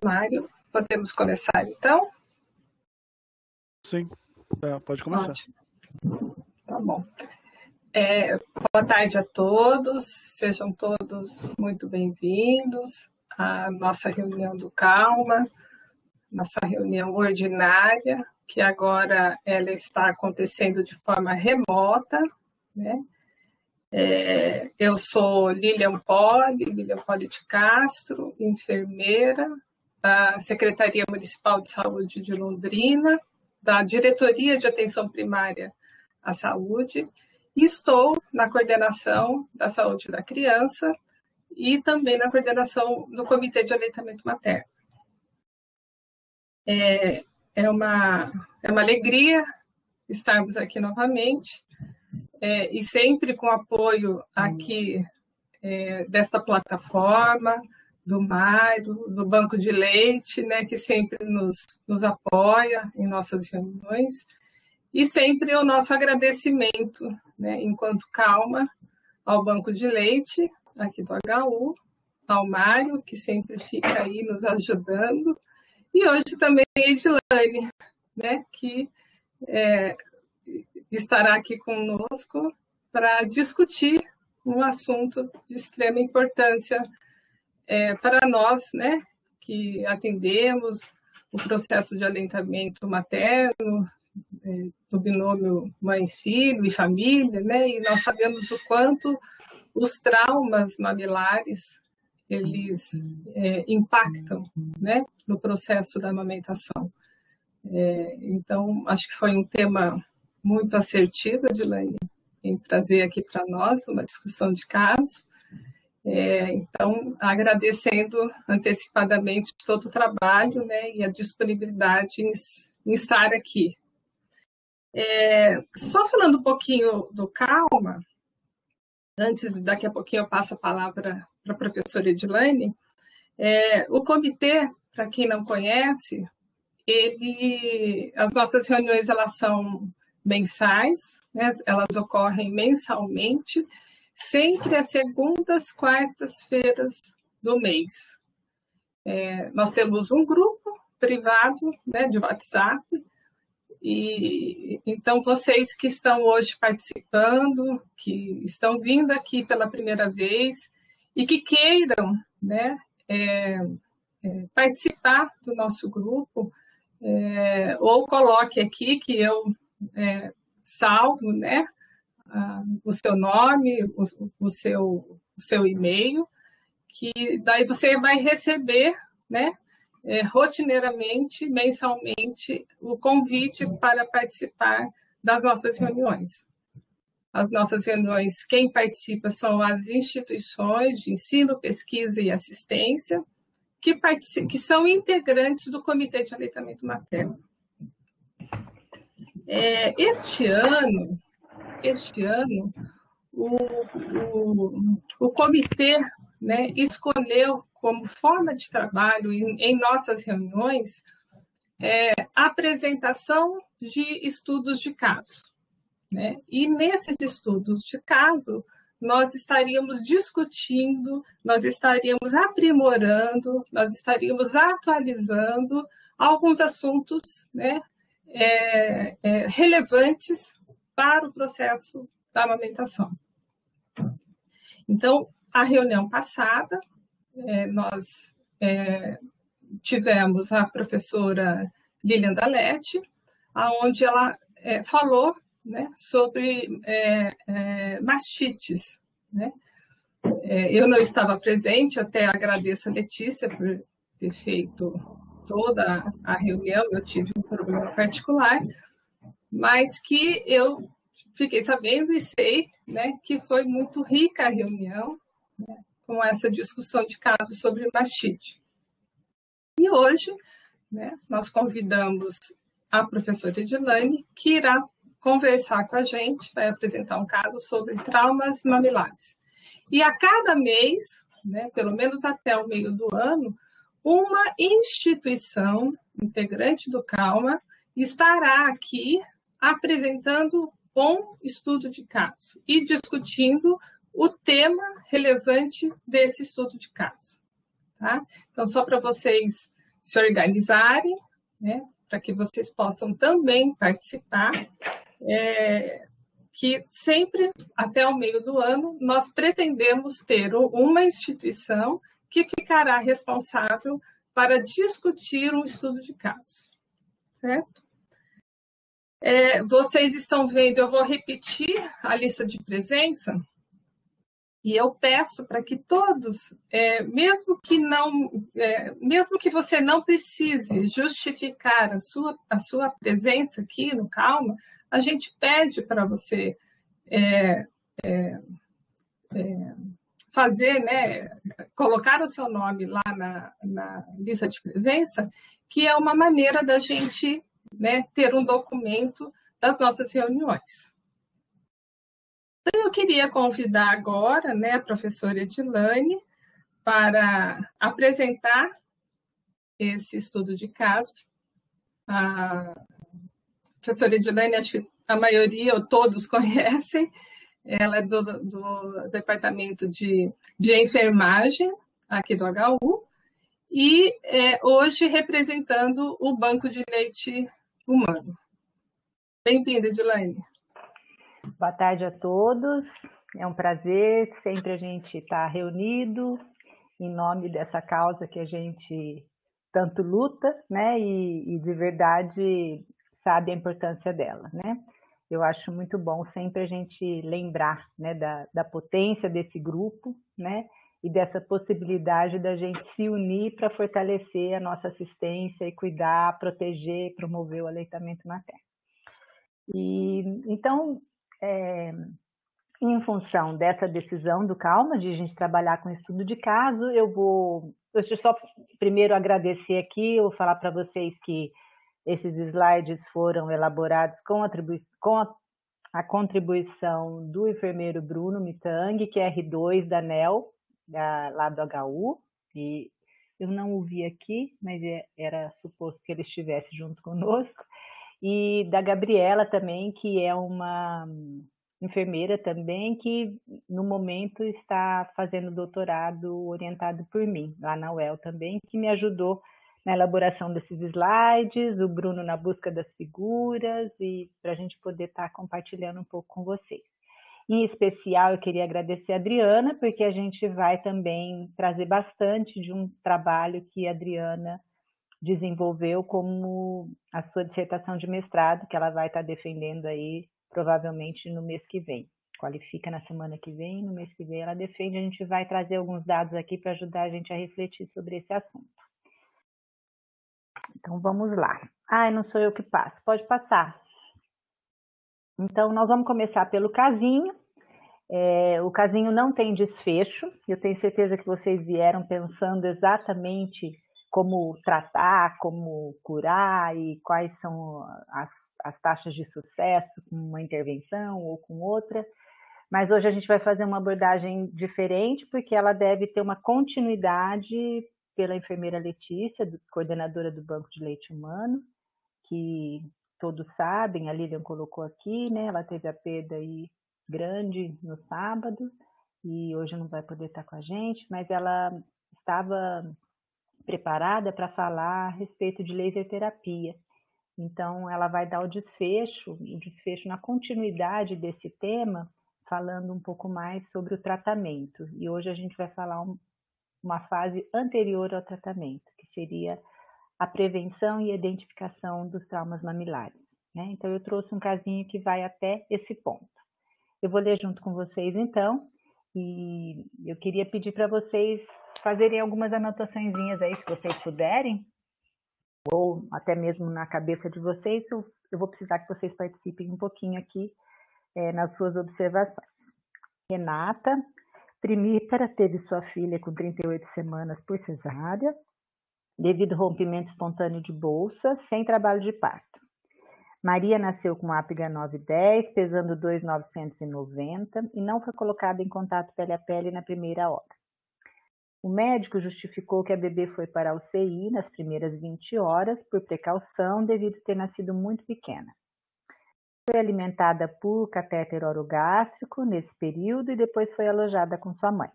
Mário, podemos começar então? Sim, pode começar. Ótimo. Tá bom. Boa tarde a todos, sejam todos muito bem-vindos à nossa reunião do Calma, nossa reunião ordinária, que agora ela está acontecendo de forma remota, né? Eu sou Lilian Poli de Castro, enfermeira da Secretaria Municipal de Saúde de Londrina, da Diretoria de Atenção Primária à Saúde, e estou na coordenação da saúde da criança e também na coordenação do Comitê de Aleitamento Materno. É uma alegria estarmos aqui novamente, e sempre com apoio aqui desta plataforma, do Mário, do Banco de Leite, né, que sempre nos apoia em nossas reuniões, e sempre o nosso agradecimento, né, enquanto Calma, ao Banco de Leite, aqui do HU, ao Mário, que sempre fica aí nos ajudando, e hoje também a Edilane, né, que estará aqui conosco para discutir um assunto de extrema importância para nós, né, que atendemos o processo de aleitamento materno, do binômio mãe-filho e família, né, e nós sabemos o quanto os traumas mamilares, eles impactam, né, no processo da amamentação. Então, acho que foi um tema muito assertivo, Edilane, em trazer aqui para nós uma discussão de caso. Então, agradecendo antecipadamente todo o trabalho, né, e a disponibilidade em estar aqui. Só falando um pouquinho do Calma, antes, daqui a pouquinho eu passo a palavra para a professora Edilane. O comitê, para quem não conhece, as nossas reuniões elas são mensais, né, elas ocorrem mensalmente, sempre às segundas, quartas-feiras do mês. Nós temos um grupo privado, né, de WhatsApp, e então vocês que estão hoje participando, que estão vindo aqui pela primeira vez e que queiram, né, participar do nosso grupo, ou coloque aqui que eu salvo, né, o seu nome, o seu e-mail, que daí você vai receber, né, rotineiramente, mensalmente, o convite para participar das nossas reuniões. As nossas reuniões, quem participa são as instituições de ensino, pesquisa e assistência, que são integrantes do Comitê de Aleitamento Materno. Este ano, o comitê, né, escolheu como forma de trabalho em nossas reuniões a apresentação de estudos de caso, né? E nesses estudos de caso, nós estaríamos discutindo, nós estaríamos aprimorando, nós estaríamos atualizando alguns assuntos, né, relevantes para o processo da amamentação. Então, a reunião passada, nós tivemos a professora Lilian Daletti, onde ela falou, né, sobre mastites, né? Eu não estava presente, até agradeço a Letícia por ter feito toda a reunião, eu tive um problema particular, mas que eu fiquei sabendo e sei, né, que foi muito rica a reunião, né, com essa discussão de casos sobre mastite. E hoje, né, nós convidamos a professora Edilane, que irá conversar com a gente, vai apresentar um caso sobre traumas mamilares. E a cada mês, né, pelo menos até o meio do ano, uma instituição integrante do Calma estará aqui apresentando um estudo de caso e discutindo o tema relevante desse estudo de caso. Tá? Então, só para vocês se organizarem, né, para que vocês possam também participar, que sempre, até o meio do ano, nós pretendemos ter uma instituição que ficará responsável para discutir um estudo de caso, certo? Vocês estão vendo, eu vou repetir a lista de presença, e eu peço para que todos, mesmo que você não precise justificar a sua presença aqui no Calma, a gente pede para você fazer, né, colocar o seu nome lá na lista de presença, que é uma maneira da gente, né, ter um documento das nossas reuniões. Então, eu queria convidar agora, né, a professora Edilane para apresentar esse estudo de caso. A professora Edilane, acho que a maioria ou todos conhecem, ela é do departamento de enfermagem aqui do HU e hoje representando o Banco de Leite Humano. Bem-vinda, Edilane. Boa tarde a todos. É um prazer sempre a gente estar reunido em nome dessa causa que a gente tanto luta, né? E de verdade sabe a importância dela, né? Eu acho muito bom sempre a gente lembrar, né, da potência desse grupo, né? E dessa possibilidade da gente se unir para fortalecer a nossa assistência e cuidar, proteger, promover o aleitamento materno. E então, em função dessa decisão do Calma, de a gente trabalhar com estudo de caso, deixa eu só primeiro agradecer aqui, eu vou falar para vocês que esses slides foram elaborados com a contribuição do enfermeiro Bruno Mitang, que é R2 da NEL, lá do HU, e eu não o vi aqui, mas era suposto que ele estivesse junto conosco, e da Gabriela também, que é uma enfermeira também, que no momento está fazendo doutorado orientado por mim, lá na UEL também, que me ajudou na elaboração desses slides, o Bruno na busca das figuras, e para a gente poder estar compartilhando um pouco com vocês. Em especial, eu queria agradecer a Adriana, porque a gente vai também trazer bastante de um trabalho que a Adriana desenvolveu como a sua dissertação de mestrado, que ela vai estar defendendo aí, provavelmente no mês que vem. Qualifica na semana que vem, no mês que vem ela defende, a gente vai trazer alguns dados aqui para ajudar a gente a refletir sobre esse assunto. Então, vamos lá. Não sou eu que passo, pode passar. Então, nós vamos começar pelo casinho. O casinho não tem desfecho, eu tenho certeza que vocês vieram pensando exatamente como tratar, como curar e quais são as taxas de sucesso com uma intervenção ou com outra. Mas hoje a gente vai fazer uma abordagem diferente, porque ela deve ter uma continuidade pela enfermeira Letícia, coordenadora do Banco de Leite Humano, que todos sabem, a Lilian colocou aqui, né? Ela teve a perda aí grande no sábado e hoje não vai poder estar com a gente, mas ela estava preparada para falar a respeito de laser terapia. Então, ela vai dar o desfecho na continuidade desse tema, falando um pouco mais sobre o tratamento. E hoje a gente vai falar uma fase anterior ao tratamento, que seria a prevenção e identificação dos traumas mamilares, né? Então, eu trouxe um casinho que vai até esse ponto. Eu vou ler junto com vocês, então, e eu queria pedir para vocês fazerem algumas anotaçõezinhas aí, se vocês puderem, ou até mesmo na cabeça de vocês, eu vou precisar que vocês participem um pouquinho aqui nas suas observações. Renata primípara teve sua filha com 38 semanas por cesárea, devido ao rompimento espontâneo de bolsa, sem trabalho de parto. Maria nasceu com APGA 910, pesando 2.990 e não foi colocada em contato pele a pele na primeira hora. O médico justificou que a bebê foi para a UCI nas primeiras 20 horas por precaução, devido a ter nascido muito pequena. Foi alimentada por catéter orogástrico nesse período e depois foi alojada com sua mãe.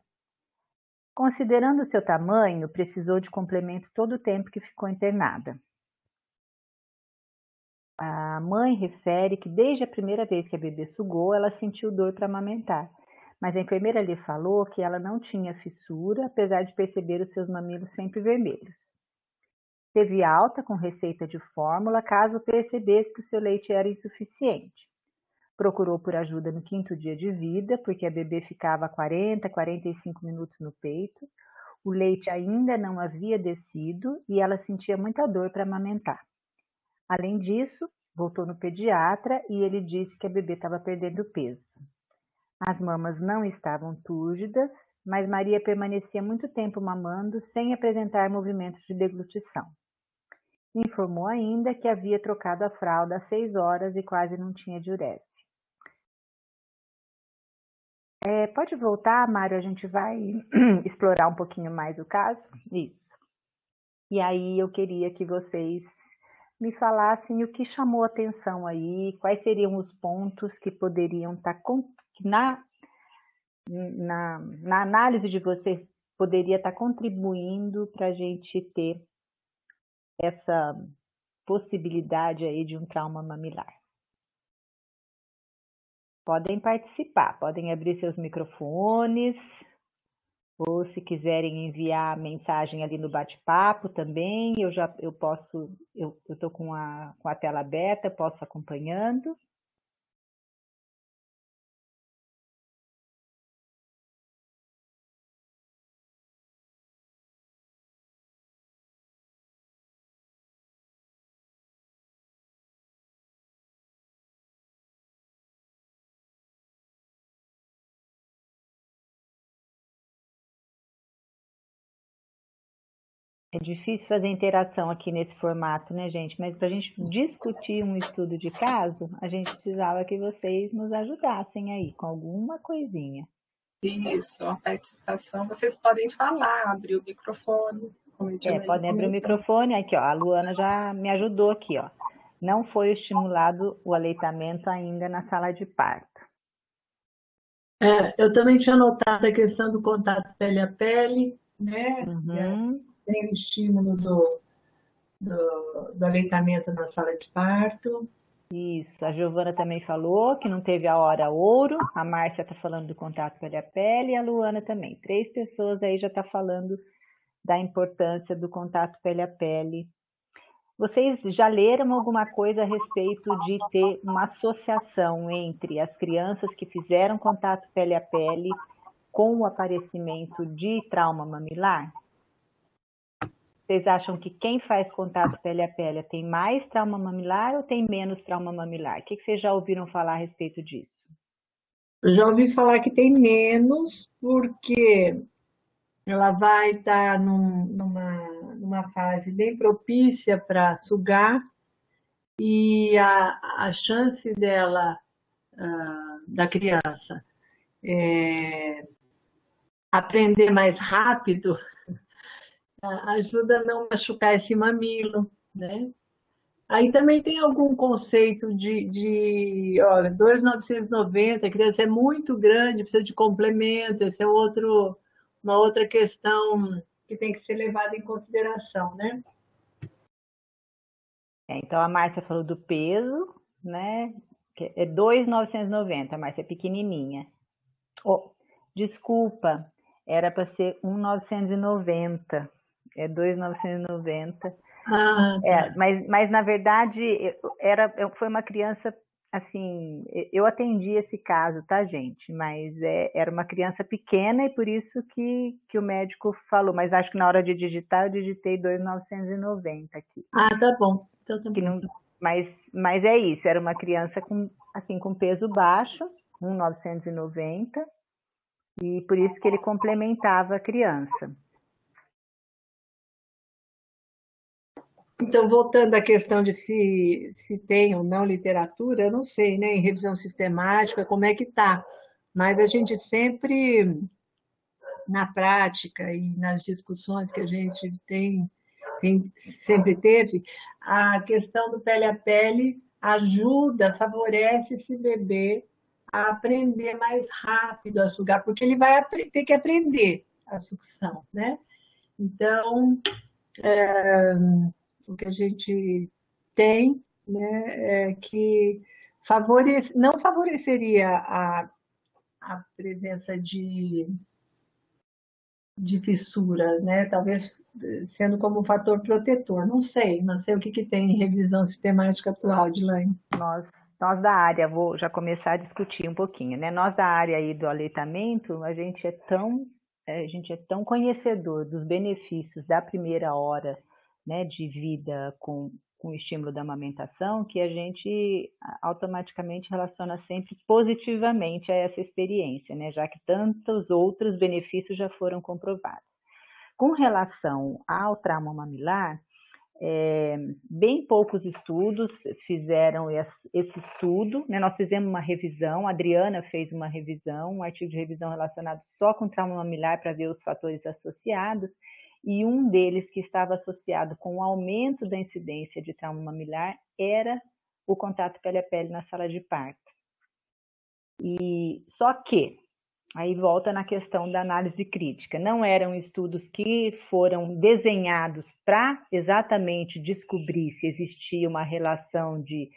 Considerando o seu tamanho, precisou de complemento todo o tempo que ficou internada. A mãe refere que desde a primeira vez que a bebê sugou, ela sentiu dor para amamentar, mas a enfermeira lhe falou que ela não tinha fissura, apesar de perceber os seus mamilos sempre vermelhos. Teve alta com receita de fórmula caso percebesse que o seu leite era insuficiente. Procurou por ajuda no 5º dia de vida, porque a bebê ficava 40, 45 minutos no peito, o leite ainda não havia descido e ela sentia muita dor para amamentar. Além disso, voltou no pediatra e ele disse que a bebê estava perdendo peso. As mamas não estavam túrgidas, mas Maria permanecia muito tempo mamando sem apresentar movimentos de deglutição. Informou ainda que havia trocado a fralda às 6 horas e quase não tinha diurese. Pode voltar, Mário, a gente vai explorar um pouquinho mais o caso? Isso. E aí eu queria que vocês me falassem o que chamou a atenção aí, quais seriam os pontos que poderiam estar, na análise de vocês, poderia estar contribuindo para a gente ter essa possibilidade aí de um trauma mamilar. Podem participar, podem abrir seus microfones, ou se quiserem enviar mensagem ali no bate-papo também, eu estou com a tela aberta, posso acompanhando. É difícil fazer interação aqui nesse formato, né, gente? Mas para a gente discutir um estudo de caso, a gente precisava que vocês nos ajudassem aí com alguma coisinha. Isso, a participação. Vocês podem falar, abrir o microfone. Podem abrir o microfone. Aqui, ó, a Luana já me ajudou aqui, ó. Não foi estimulado o aleitamento ainda na sala de parto. Eu também tinha notado a questão do contato pele a pele, né? Uhum. Sem o estímulo do aleitamento na sala de parto. Isso, a Giovana também falou que não teve a hora ouro, a Márcia está falando do contato pele a pele e a Luana também. 3 pessoas aí já está falando da importância do contato pele a pele. Vocês já leram alguma coisa a respeito de ter uma associação entre as crianças que fizeram contato pele a pele com o aparecimento de trauma mamilar? Vocês acham que quem faz contato pele a pele tem mais trauma mamilar ou tem menos trauma mamilar? O que vocês já ouviram falar a respeito disso? Eu já ouvi falar que tem menos, porque ela vai estar numa fase bem propícia para sugar e a chance dela, da criança, aprender mais rápido, ajuda a não machucar esse mamilo, né? Aí também tem algum conceito olha, 2.990, a criança é muito grande, precisa de complemento, esse é uma outra questão que tem que ser levada em consideração, né? Então a Márcia falou do peso, né? Que é 2.990, a Márcia é pequenininha. Desculpa, era para ser 1.990. É 2.990. Mas na verdade foi uma criança assim, eu atendi esse caso, tá, gente? Mas era uma criança pequena e por isso que o médico falou, mas acho que na hora de digitar eu digitei 2.990 aqui. Tá bom. Então, tá bom. Mas é isso, era uma criança com peso baixo, 1.990, e por isso que ele complementava a criança. Então, voltando à questão de se tem ou não literatura, eu não sei, né? Em revisão sistemática, como é que está. Mas a gente sempre, na prática e nas discussões que a gente sempre teve, a questão do pele a pele ajuda, favorece esse bebê a aprender mais rápido a sugar, porque ele vai ter que aprender. a sucção, né? Então, o que a gente tem, né, é que não favoreceria a presença de fissuras, né? Talvez sendo como um fator protetor. Não sei o que tem em revisão sistemática atual, Dilane. Nós da área, vou já começar a discutir um pouquinho, né? Nós da área aí do aleitamento, a gente é tão conhecedor dos benefícios da primeira hora, né, de vida com o estímulo da amamentação, que a gente automaticamente relaciona sempre positivamente a essa experiência, né, já que tantos outros benefícios já foram comprovados. Com relação ao trauma mamilar, bem poucos estudos fizeram esse estudo, né? Nós fizemos uma revisão, a Adriana fez uma revisão, um artigo de revisão relacionado só com trauma mamilar para ver os fatores associados, e um deles que estava associado com o aumento da incidência de trauma mamilar era o contato pele a pele na sala de parto. E só que aí volta na questão da análise crítica. Não eram estudos que foram desenhados para exatamente descobrir se existia uma relação de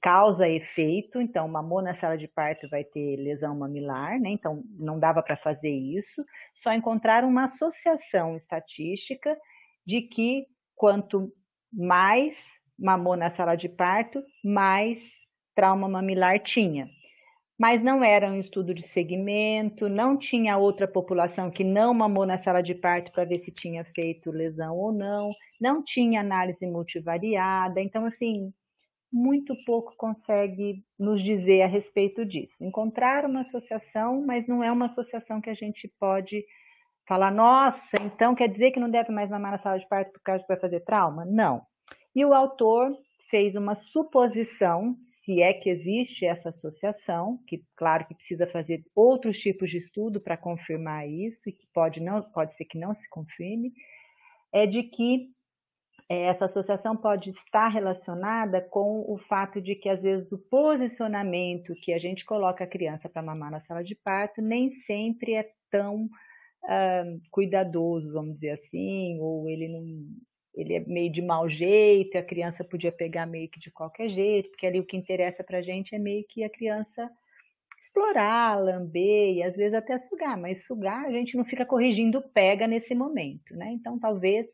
causa e efeito. Então, mamou na sala de parto vai ter lesão mamilar, né? Então, não dava para fazer isso. Só encontraram uma associação estatística de que quanto mais mamou na sala de parto, mais trauma mamilar tinha. Mas não era um estudo de segmento, não tinha outra população que não mamou na sala de parto para ver se tinha feito lesão ou não tinha análise multivariada, então, assim, muito pouco consegue nos dizer a respeito disso. Encontraram uma associação, mas não é uma associação que a gente pode falar, nossa, então quer dizer que não deve mais mamar na sala de parto por causa que vai fazer trauma? Não. E o autor fez uma suposição, se é que existe essa associação, que claro que precisa fazer outros tipos de estudo para confirmar isso, e que pode ser que não se confirme, é de que essa associação pode estar relacionada com o fato de que, às vezes, o posicionamento que a gente coloca a criança para mamar na sala de parto nem sempre é tão cuidadoso, vamos dizer assim, ou ele é meio de mau jeito, a criança podia pegar meio que de qualquer jeito, porque ali o que interessa para a gente é meio que a criança explorar, lamber e às vezes até sugar, mas sugar a gente não fica corrigindo pega nesse momento, né? Então talvez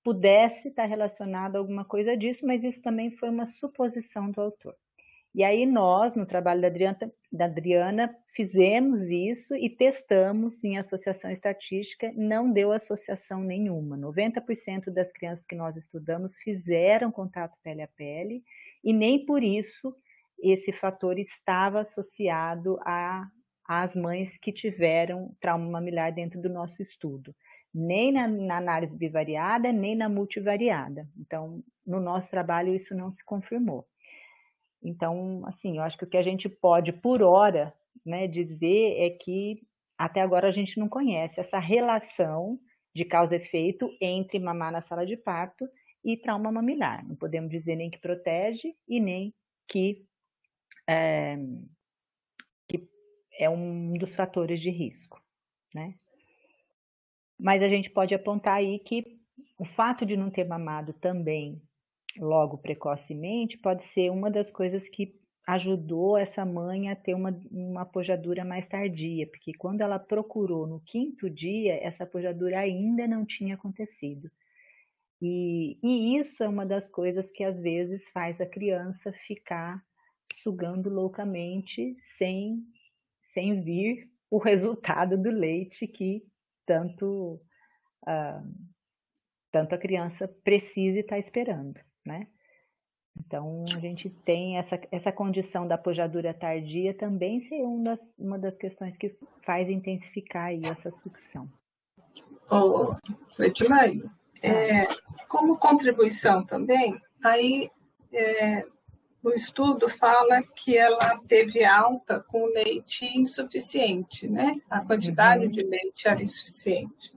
pudesse estar relacionado a alguma coisa disso, mas isso também foi uma suposição do autor. E aí nós, no trabalho da Adriana, fizemos isso e testamos em associação estatística, não deu associação nenhuma. 90% das crianças que nós estudamos fizeram contato pele a pele e nem por isso esse fator estava associado às mães que tiveram trauma mamilar dentro do nosso estudo. Nem na análise bivariada, nem na multivariada. Então, no nosso trabalho isso não se confirmou. Então, assim, eu acho que o que a gente pode, por hora, né, dizer é que até agora a gente não conhece essa relação de causa e efeito entre mamar na sala de parto e trauma mamilar. Não podemos dizer nem que protege e nem que é um dos fatores de risco, né? Mas a gente pode apontar aí que o fato de não ter mamado também logo precocemente pode ser uma das coisas que ajudou essa mãe a ter uma pojadura mais tardia, porque quando ela procurou no 5º dia, essa pojadura ainda não tinha acontecido. E isso é uma das coisas que às vezes faz a criança ficar sugando loucamente sem vir o resultado do leite que tanto a criança precisa e está esperando, né? Então, a gente tem essa condição da pojadura tardia também ser uma das questões que faz intensificar aí essa sucção. Edilane, como contribuição também, aí o estudo fala que ela teve alta com leite insuficiente, né? A quantidade de leite era insuficiente.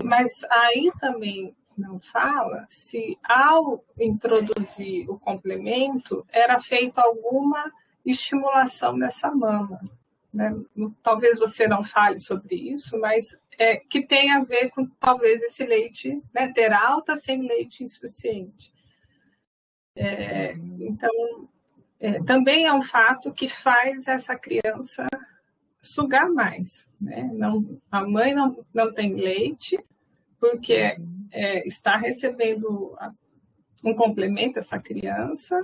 Mas aí também não fala se ao introduzir o complemento era feita alguma estimulação nessa mama, né? Talvez você não fale sobre isso, mas que tem a ver com talvez esse leite, né, ter alta sem leite insuficiente. Então, também é um fato que faz essa criança sugar mais, né? A mãe não tem leite, porque está recebendo um complemento essa criança.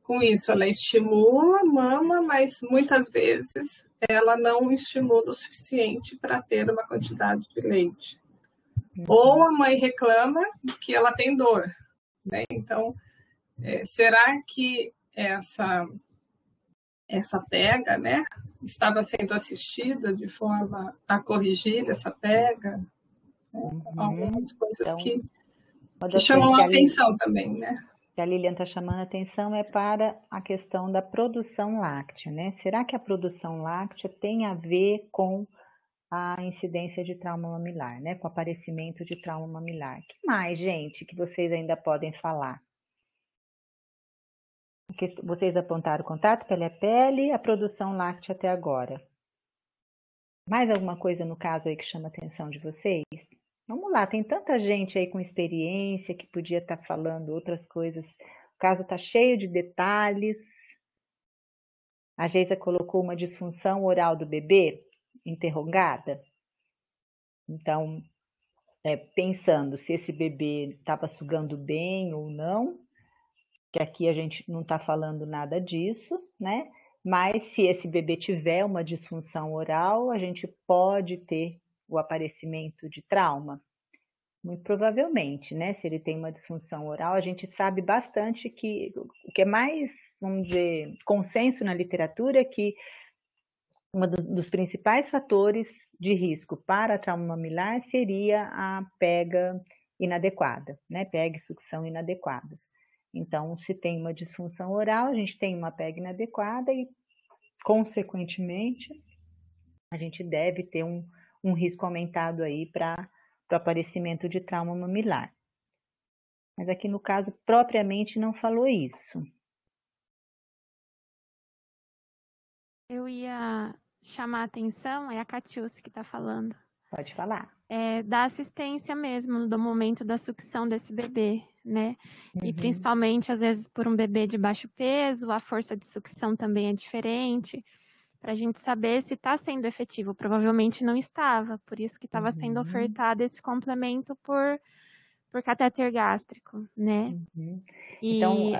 Com isso, ela estimula, mama, mas muitas vezes ela não estimula o suficiente para ter uma quantidade de leite. Ou a mãe reclama que ela tem dor, né? Então, será que essa pega, né, estava sendo assistida de forma a corrigir essa pega? Algumas coisas Então, que chamam a atenção também, né? Que a Lilian está chamando a atenção é para a questão da produção láctea, né? Será que a produção láctea tem a ver com a incidência de trauma mamilar, né? Com o aparecimento de trauma mamilar? Que mais, gente, que vocês ainda podem falar? Vocês apontaram o contato pele a pele, a produção láctea até agora. Mais alguma coisa no caso aí que chama a atenção de vocês? Vamos lá, tem tanta gente aí com experiência que podia estar falando outras coisas. O caso está cheio de detalhes. A Geisa colocou uma disfunção oral do bebê, interrogada. Então, pensando se esse bebê estava sugando bem ou não, que aqui a gente não está falando nada disso, né? Mas se esse bebê tiver uma disfunção oral, a gente pode ter o aparecimento de trauma. Muito provavelmente, né? Se ele tem uma disfunção oral, a gente sabe bastante que o que é mais, vamos dizer, consenso na literatura é que um dos principais fatores de risco para trauma mamilar seria a pega inadequada, né? Pega e sucção inadequados. Então, se tem uma disfunção oral, a gente tem uma pega inadequada e, consequentemente, a gente deve ter um risco aumentado aí para o aparecimento de trauma mamilar. Mas aqui no caso, propriamente, não falou isso. Eu ia chamar a atenção, é a Catiúcia que está falando. Pode falar. Da assistência mesmo, do momento da sucção desse bebê, né? E principalmente, às vezes, por um bebê de baixo peso, a força de sucção também é diferente, para a gente saber se está sendo efetivo. Provavelmente não estava, por isso que estava sendo ofertado esse complemento por catéter gástrico, né? Então,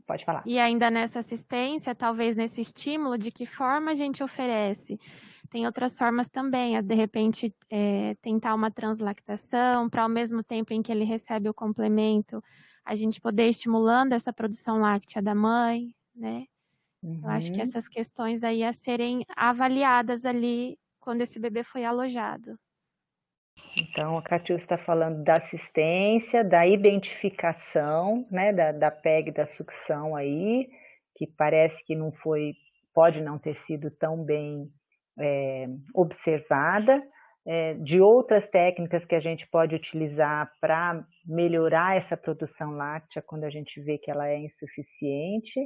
pode falar. E ainda nessa assistência, talvez nesse estímulo, de que forma a gente oferece? Tem outras formas também, de repente tentar uma translactação, para ao mesmo tempo em que ele recebe o complemento, a gente poder ir estimulando essa produção láctea da mãe, né? Eu acho que essas questões aí a serem avaliadas ali quando esse bebê foi alojado. Então, a Catiúcia está falando da assistência, da identificação, né, da PEG, da sucção aí, que parece que não foi, pode não ter sido tão bem observada, de outras técnicas que a gente pode utilizar para melhorar essa produção láctea quando a gente vê que ela é insuficiente.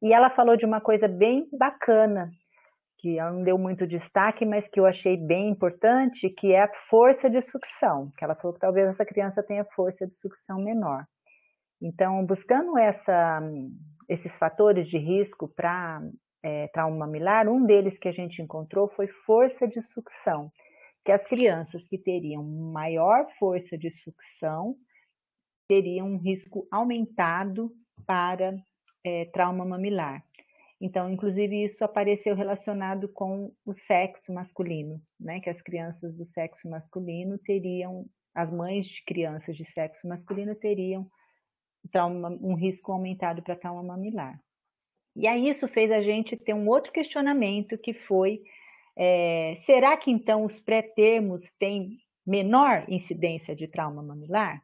E ela falou de uma coisa bem bacana, que ela não deu muito destaque, mas que eu achei bem importante, que é a força de sucção, que ela falou que talvez essa criança tenha força de sucção menor. Então, buscando esses fatores de risco para trauma mamilar, um deles que a gente encontrou foi força de sucção, que as crianças que teriam maior força de sucção teriam um risco aumentado para trauma mamilar. Então, inclusive, isso apareceu relacionado com o sexo masculino, né? Que as crianças do sexo masculino teriam, as mães de crianças de sexo masculino teriam um risco aumentado para trauma mamilar. E aí isso fez a gente ter um outro questionamento, que foi, será que então os pré-termos têm menor incidência de trauma mamilar?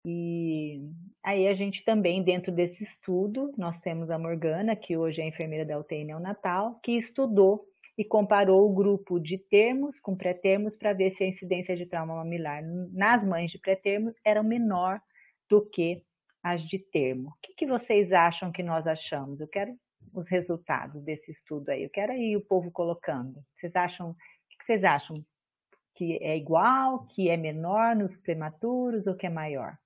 E aí a gente também, dentro desse estudo, nós temos a Morgana, que hoje é enfermeira da UTI neonatal, que estudou e comparou o grupo de termos com pré-termos para ver se a incidência de trauma mamilar nas mães de pré-termos era menor do que as de termo. O que vocês acham que nós achamos? Eu quero os resultados desse estudo aí. Eu quero aí o povo colocando. O que vocês acham que é igual, que é menor nos prematuros ou que é maior?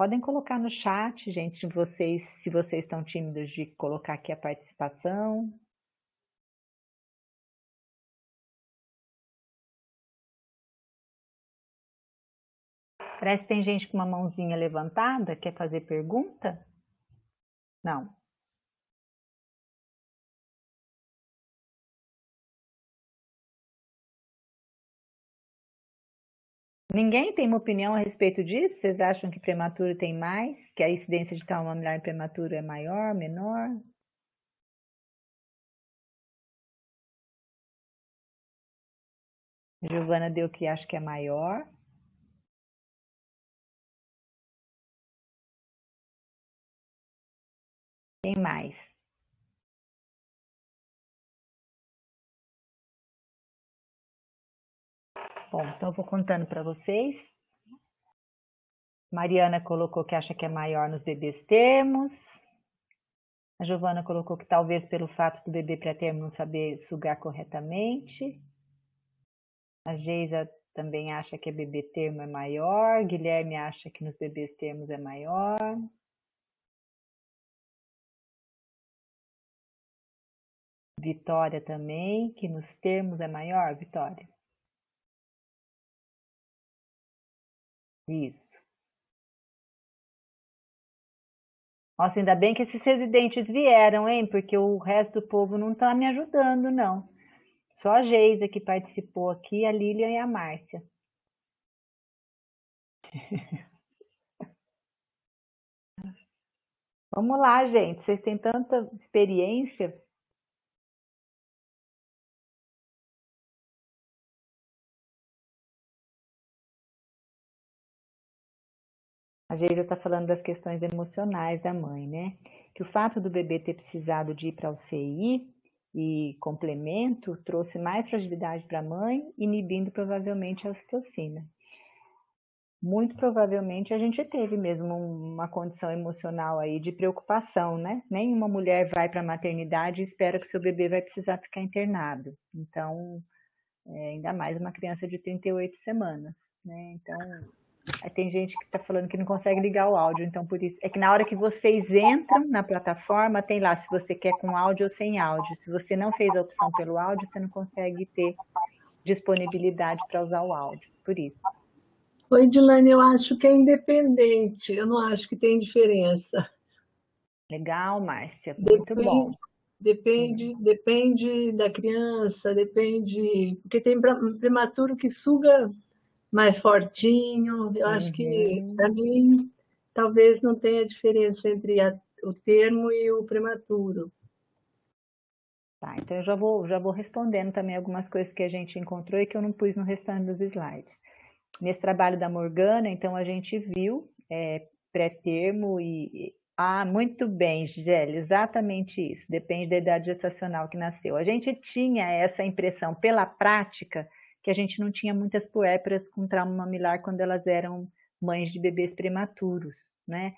Podem colocar no chat, gente, se vocês estão tímidos de colocar aqui a participação. Parece que tem gente com uma mãozinha levantada, quer fazer pergunta? Não. Ninguém tem uma opinião a respeito disso? Vocês acham que prematuro tem mais? Que a incidência de trauma mamelar em prematuro é maior, menor? Giovana deu que acha que é maior. Quem mais? Bom, então eu vou contando para vocês. Mariana colocou que acha que é maior nos bebês termos. A Giovana colocou que talvez pelo fato do bebê pré-termo não saber sugar corretamente. A Geisa também acha que bebê termo é maior. Guilherme acha que nos bebês termos é maior. Vitória também, que nos termos é maior, Vitória. Isso. Nossa, ainda bem que esses residentes vieram, hein? Porque o resto do povo não está me ajudando, não. Só a Geisa que participou aqui, a Lilian e a Márcia. Vamos lá, gente. Vocês têm tanta experiência. A Geisa está falando das questões emocionais da mãe, né? Que o fato do bebê ter precisado de ir para o CI e complemento trouxe mais fragilidade para a mãe, inibindo provavelmente a ocitocina. Muito provavelmente a gente teve mesmo uma condição emocional aí de preocupação, né? Nenhuma mulher vai para a maternidade e espera que seu bebê vai precisar ficar internado. Então, ainda mais uma criança de 38 semanas, né? Então, aí tem gente que está falando que não consegue ligar o áudio, então por isso. É que na hora que vocês entram na plataforma, tem lá se você quer com áudio ou sem áudio. Se você não fez a opção pelo áudio, você não consegue ter disponibilidade para usar o áudio, por isso. Oi, Dilane, eu acho que é independente, eu não acho que tem diferença. Legal, Márcia, muito bom. Depende da criança, depende. Porque tem prematuro que suga mais fortinho. Eu acho que, para mim, talvez não tenha diferença entre o termo e o prematuro. Tá, então eu já vou respondendo também algumas coisas que a gente encontrou e que eu não pus no restante dos slides. Nesse trabalho da Morgana, então a gente viu pré-termo e... Ah, muito bem, Gisele, exatamente isso. Depende da idade gestacional que nasceu. A gente tinha essa impressão pela prática que a gente não tinha muitas puérperas com trauma mamilar quando elas eram mães de bebês prematuros, né?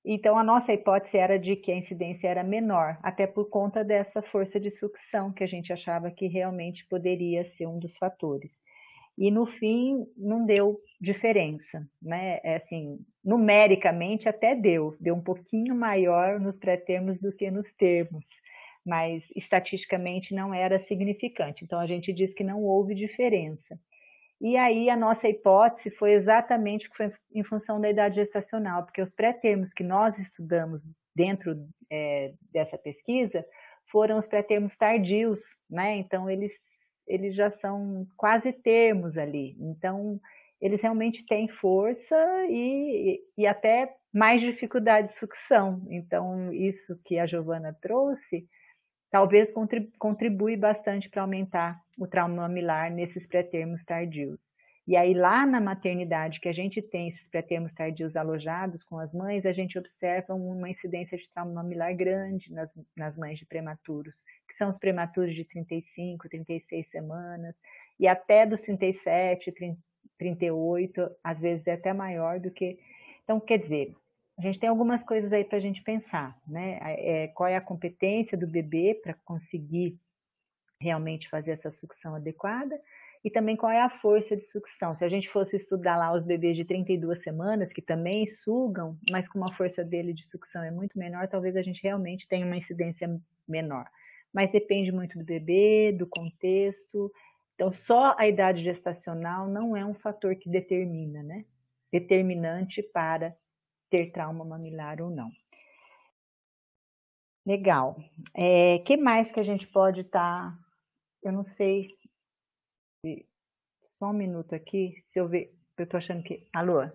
Então a nossa hipótese era de que a incidência era menor, até por conta dessa força de sucção que a gente achava que realmente poderia ser um dos fatores. E no fim não deu diferença, né? Assim, numericamente até deu um pouquinho maior nos pré-termos do que nos termos, mas estatisticamente não era significante. Então a gente diz que não houve diferença. E aí a nossa hipótese foi exatamente que foi em função da idade gestacional, porque os pré-termos que nós estudamos dentro dessa pesquisa foram os pré-termos tardios, né? Então eles já são quase termos ali. Então, eles realmente têm força e até mais dificuldade de sucção. Então, isso que a Giovana trouxe, talvez contribui bastante para aumentar o trauma mamilar nesses pré-termos tardios. E aí, lá na maternidade, que a gente tem esses pré-termos tardios alojados com as mães, a gente observa uma incidência de trauma mamilar grande nas mães de prematuros, que são os prematuros de 35, 36 semanas, e até dos 37, 38, às vezes é até maior do que... Então, quer dizer, a gente tem algumas coisas aí para a gente pensar, né? Qual é a competência do bebê para conseguir realmente fazer essa sucção adequada, e também qual é a força de sucção. Se a gente fosse estudar lá os bebês de 32 semanas, que também sugam, mas com uma força dele de sucção é muito menor, talvez a gente realmente tenha uma incidência menor. Mas depende muito do bebê, do contexto. Então, só a idade gestacional não é um fator que determina, né? Determinante para ter trauma mamilar ou não. Legal. Que mais que a gente pode estar... Eu não sei... Só um minuto aqui, se eu ver... Eu tô achando que... Alô?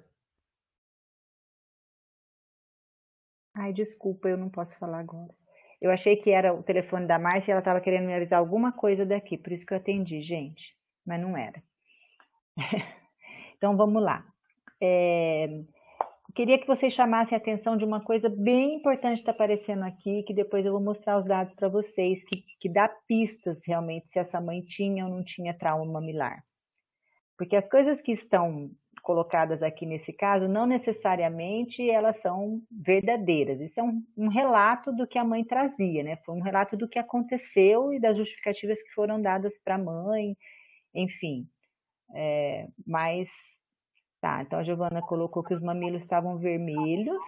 Ai, desculpa, eu não posso falar agora. Eu achei que era o telefone da Márcia e ela estava querendo me avisar alguma coisa daqui, por isso que eu atendi, gente. Mas não era. Então, vamos lá. Eu queria que vocês chamassem a atenção de uma coisa bem importante que está aparecendo aqui, que depois eu vou mostrar os dados para vocês, que dá pistas realmente se essa mãe tinha ou não tinha trauma mamilar. Porque as coisas que estão colocadas aqui nesse caso, não necessariamente elas são verdadeiras. Isso é um relato do que a mãe trazia, né? Foi um relato do que aconteceu e das justificativas que foram dadas para a mãe, enfim. Mas, tá, então a Giovana colocou que os mamilos estavam vermelhos.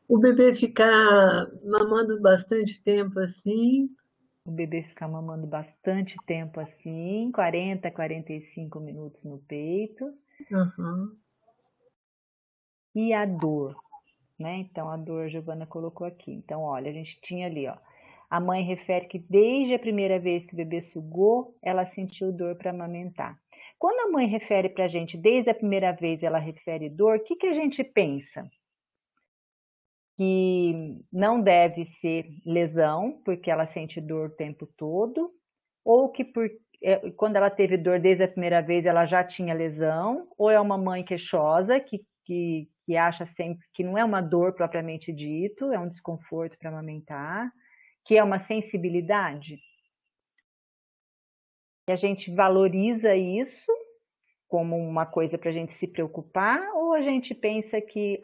O bebê ficar mamando bastante tempo assim. O bebê ficar mamando bastante tempo assim, 40, 45 minutos no peito. Uhum. E a dor, né? Então, a dor a Giovana colocou aqui. Então, olha, a gente tinha ali, ó. A mãe refere que desde a primeira vez que o bebê sugou, ela sentiu dor para amamentar. Quando a mãe refere para a gente, desde a primeira vez ela refere dor, o que a gente pensa? Que não deve ser lesão, porque ela sente dor o tempo todo, ou que quando ela teve dor desde a primeira vez ela já tinha lesão, ou é uma mãe queixosa que acha sempre que não é uma dor propriamente dito, é um desconforto para amamentar, que é uma sensibilidade. E a gente valoriza isso como uma coisa para a gente se preocupar, ou a gente pensa que,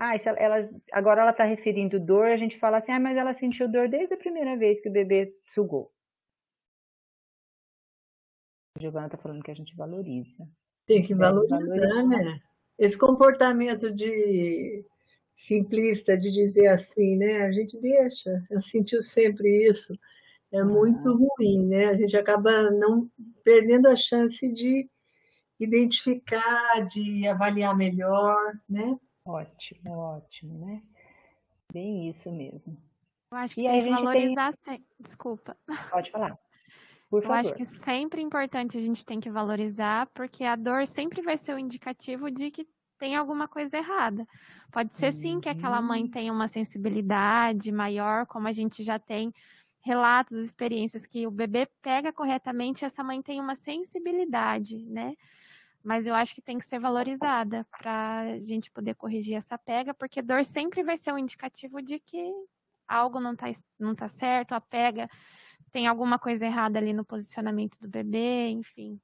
agora ela está referindo dor, a gente fala assim, mas ela sentiu dor desde a primeira vez que o bebê sugou. A Giovana está falando que a gente valoriza. Tem que valorizar, né? Esse comportamento de simplista de dizer assim, né? A gente deixa, eu senti sempre isso. É muito ruim, né? A gente acaba não perdendo a chance de identificar, de avaliar melhor, né? Ótimo, né? Bem isso mesmo. Eu acho que tem que valorizar... Desculpa. Pode falar, por favor. Eu acho que sempre importante a gente tem que valorizar, porque a dor sempre vai ser o indicativo de que tem alguma coisa errada. Pode ser sim que aquela mãe tenha uma sensibilidade maior, como a gente já tem relatos, experiências que o bebê pega corretamente, essa mãe tem uma sensibilidade, né? Mas eu acho que tem que ser valorizada para a gente poder corrigir essa pega, porque dor sempre vai ser um indicativo de que algo não tá certo, a pega tem alguma coisa errada ali no posicionamento do bebê, enfim.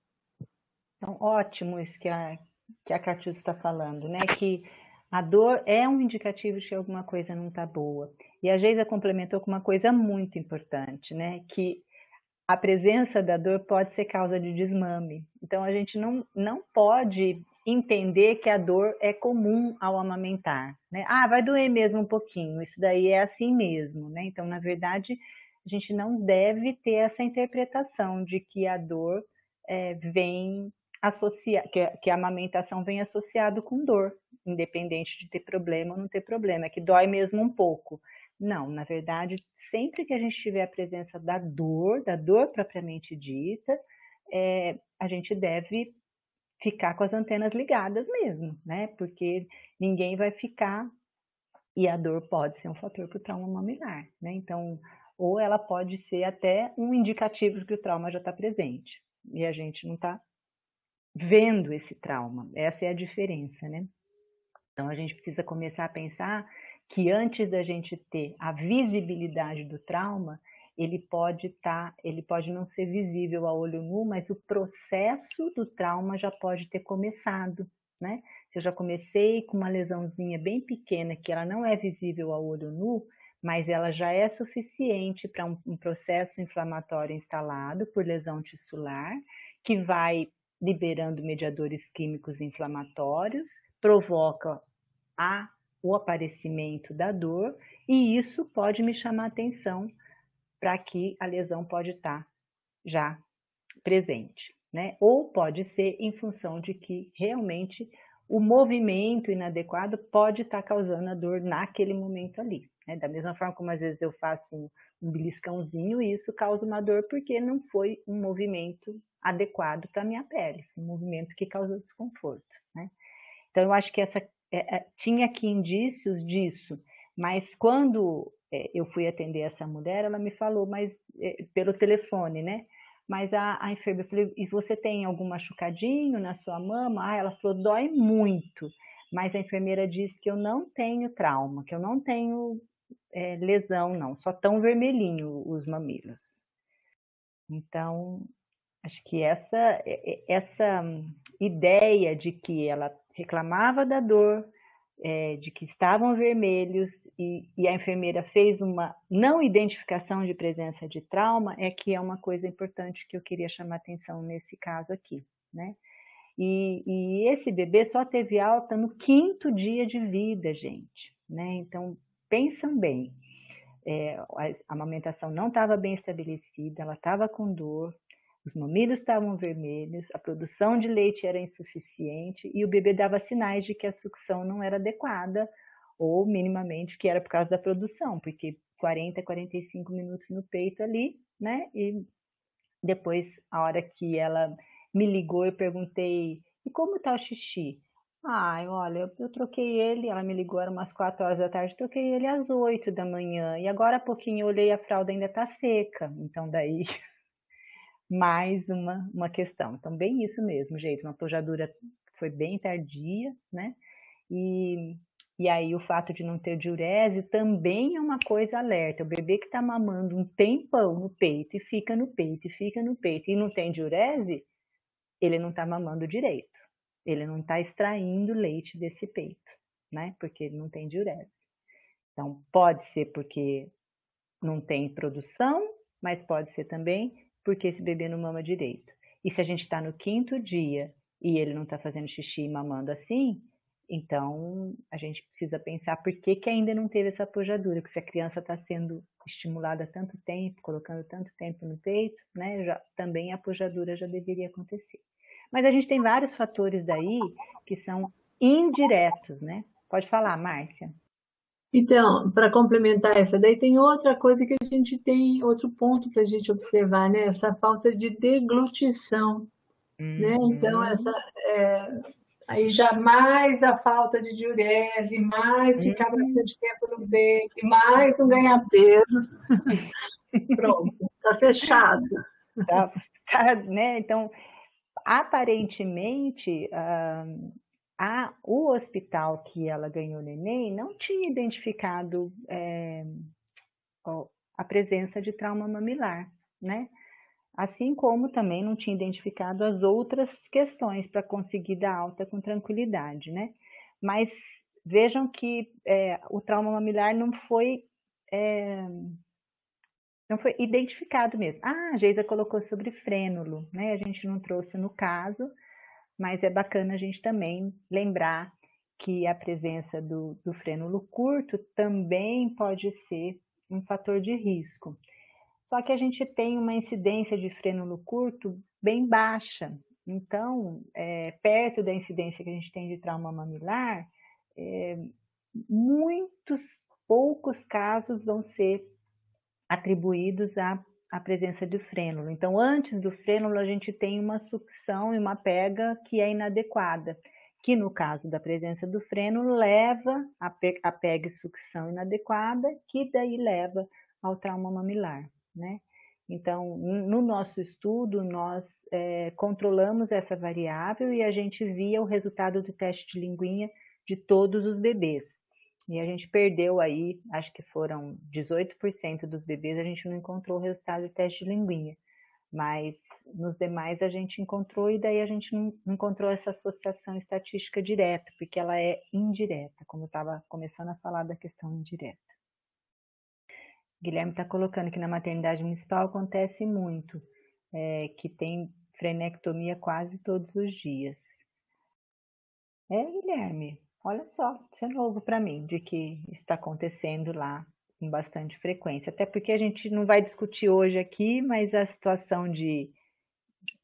Então, ótimo isso que a Catiúcia está falando, né? Que a dor é um indicativo de que alguma coisa não está boa. E a Geisa complementou com uma coisa muito importante, né? Que a presença da dor pode ser causa de desmame. Então, a gente não pode entender que a dor é comum ao amamentar, né? Vai doer mesmo um pouquinho, isso daí é assim mesmo, né? Então, na verdade, a gente não deve ter essa interpretação de que a dor vem associar, que a amamentação vem associado com dor, independente de ter problema ou não ter problema, é que dói mesmo um pouco. Não, na verdade, sempre que a gente tiver a presença da dor propriamente dita, a gente deve ficar com as antenas ligadas mesmo, né? Porque ninguém vai ficar, e a dor pode ser um fator para o trauma mamilar, né? Então, ou ela pode ser até um indicativo de que o trauma já está presente, e a gente não está vendo esse trauma. Essa é a diferença, né? Então, a gente precisa começar a pensar que antes da gente ter a visibilidade do trauma, ele pode não ser visível a olho nu, mas o processo do trauma já pode ter começado, né? Se eu já comecei com uma lesãozinha bem pequena, que ela não é visível a olho nu, mas ela já é suficiente para um processo inflamatório instalado por lesão tissular, que vai liberando mediadores químicos inflamatórios, provoca o aparecimento da dor, e isso pode me chamar a atenção para que a lesão pode estar já presente, né? Ou pode ser em função de que realmente o movimento inadequado pode estar causando a dor naquele momento ali, né? Da mesma forma como às vezes eu faço um beliscãozinho e isso causa uma dor porque não foi um movimento adequado para a minha pele, um movimento que causou desconforto, né? Então eu acho que tinha aqui indícios disso, mas quando eu fui atender essa mulher, ela me falou, mas pelo telefone, né? Mas a enfermeira, eu falei, e você tem algum machucadinho na sua mama? Ah, ela falou, dói muito. Mas a enfermeira disse que eu não tenho trauma, que eu não tenho lesão, não. Só tão vermelhinho os mamilos. Então, acho que essa ideia de que ela reclamava da dor, de que estavam vermelhos e a enfermeira fez uma não identificação de presença de trauma, que é uma coisa importante que eu queria chamar atenção nesse caso aqui, né? E esse bebê só teve alta no 5º dia de vida, gente, né? Então, pensam bem, a amamentação não estava bem estabelecida, ela estava com dor, os mamilos estavam vermelhos, a produção de leite era insuficiente e o bebê dava sinais de que a sucção não era adequada ou minimamente que era por causa da produção, porque 40, 45 minutos no peito ali, né? E depois, a hora que ela me ligou, eu perguntei, e como tá o xixi? Ai, olha, eu troquei ele, ela me ligou, era umas 4 horas da tarde, troquei ele às 8 da manhã, e agora há pouquinho eu olhei, a fralda ainda tá seca, então daí mais uma questão. Então, bem isso mesmo, gente, uma pojadura foi bem tardia, né? E aí o fato de não ter diurese também é uma coisa alerta. O bebê que está mamando um tempão no peito e fica no peito, e fica no peito, e não tem diurese, ele não está mamando direito. Ele não está extraindo leite desse peito, né? Porque ele não tem diurese. Então, pode ser porque não tem produção, mas pode ser também porque esse bebê não mama direito. E se a gente está no 5º dia e ele não está fazendo xixi e mamando assim, então a gente precisa pensar por que ainda não teve essa pojadura, porque se a criança está sendo estimulada há tanto tempo, colocando tanto tempo no peito, né, também a pojadura já deveria acontecer. Mas a gente tem vários fatores daí que são indiretos, né? Pode falar, Márcia. Então, para complementar essa, daí tem outra coisa que a gente tem, outro ponto para a gente observar, né? Essa falta de deglutição, né? Então, aí já mais a falta de diurese, mais ficar bastante tempo no peito, mais não ganhar peso. Pronto, está fechado. Né? Então, aparentemente, o hospital que ela ganhou neném não tinha identificado a presença de trauma mamilar, né? Assim como também não tinha identificado as outras questões para conseguir dar alta com tranquilidade, né? Mas vejam que o trauma mamilar não foi identificado mesmo. A Geisa colocou sobre frênulo, né? A gente não trouxe no caso, mas é bacana a gente também lembrar que a presença do frênulo curto também pode ser um fator de risco. Só que a gente tem uma incidência de frênulo curto bem baixa. Então, perto da incidência que a gente tem de trauma mamilar, muitos poucos casos vão ser atribuídos à presença de frênulo. Então, antes do frênulo, a gente tem uma sucção e uma pega que é inadequada, que no caso da presença do frênulo leva a pega e sucção inadequada, que daí leva ao trauma mamilar, né? Então, no nosso estudo, nós controlamos essa variável e a gente via o resultado do teste de linguinha de todos os bebês. E a gente perdeu aí, acho que foram 18% dos bebês, a gente não encontrou o resultado do teste de linguinha. Mas nos demais a gente encontrou e daí a gente não encontrou essa associação estatística direta, porque ela é indireta, como eu estava começando a falar da questão indireta. Guilherme está colocando que na maternidade municipal acontece muito, que tem frenectomia quase todos os dias. Guilherme, olha só, isso é novo para mim, de que está acontecendo lá com bastante frequência. Até porque a gente não vai discutir hoje aqui, mas a situação de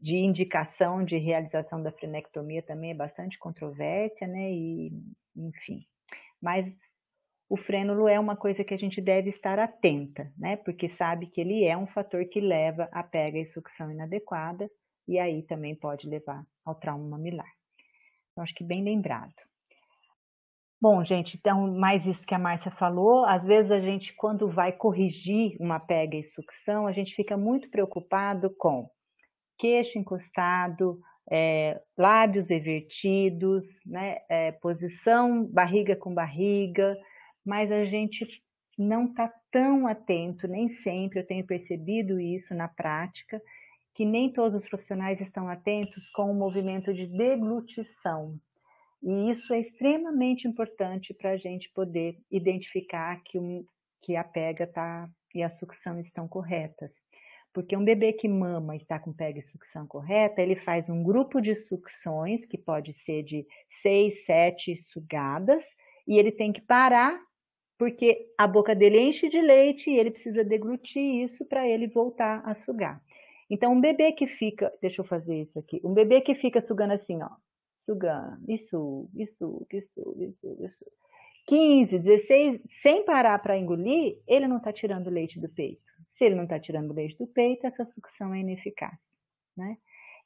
indicação de realização da frenectomia também é bastante controvérsia, né? E, enfim, mas o frênulo é uma coisa que a gente deve estar atenta, né? Porque sabe que ele é um fator que leva à pega e sucção inadequada e aí também pode levar ao trauma mamilar. Então, acho que bem lembrado. Bom, gente, então, mais isso que a Márcia falou, às vezes a gente, quando vai corrigir uma pega e sucção, a gente fica muito preocupado com queixo encostado, lábios evertidos, né, posição barriga com barriga, mas a gente não está tão atento, nem sempre, eu tenho percebido isso na prática, que nem todos os profissionais estão atentos com o movimento de deglutição. E isso é extremamente importante para a gente poder identificar que a pega e a sucção estão corretas. Porque um bebê que mama e está com pega e sucção correta, ele faz um grupo de sucções, que pode ser de 6, 7 sugadas, e ele tem que parar, porque a boca dele enche de leite e ele precisa deglutir isso para ele voltar a sugar. Então, um bebê que fica, deixa eu fazer isso aqui, um bebê que fica sugando assim, ó, sugando, isso, 15, 16, sem parar para engolir, ele não está tirando leite do peito. Se ele não está tirando leite do peito, essa sucção é ineficaz, né?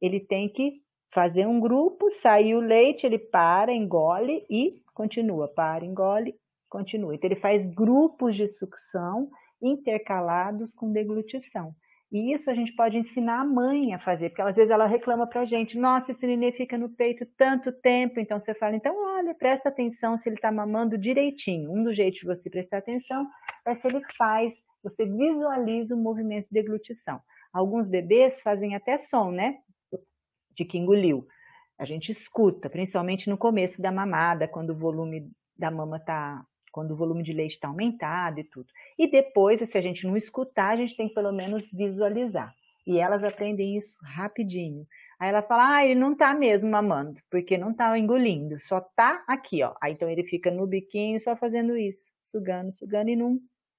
Ele tem que fazer um grupo, sair o leite, ele para, engole e continua, para, engole, continua. Então, ele faz grupos de sucção intercalados com deglutição. E isso a gente pode ensinar a mãe a fazer, porque às vezes ela reclama para a gente, nossa, esse nenê fica no peito tanto tempo, então você fala, então olha, presta atenção se ele está mamando direitinho. Um dos jeitos de você prestar atenção é se ele faz, você visualiza o movimento de deglutição. Alguns bebês fazem até som, né, de que engoliu. A gente escuta, principalmente no começo da mamada, quando o volume da mama está... quando o volume de leite está aumentado e tudo. E depois, se a gente não escutar, a gente tem que pelo menos visualizar. E elas aprendem isso rapidinho. Aí ela fala, ele não está mesmo mamando, porque não está engolindo, só está aqui, ó. Aí então ele fica no biquinho só fazendo isso, sugando e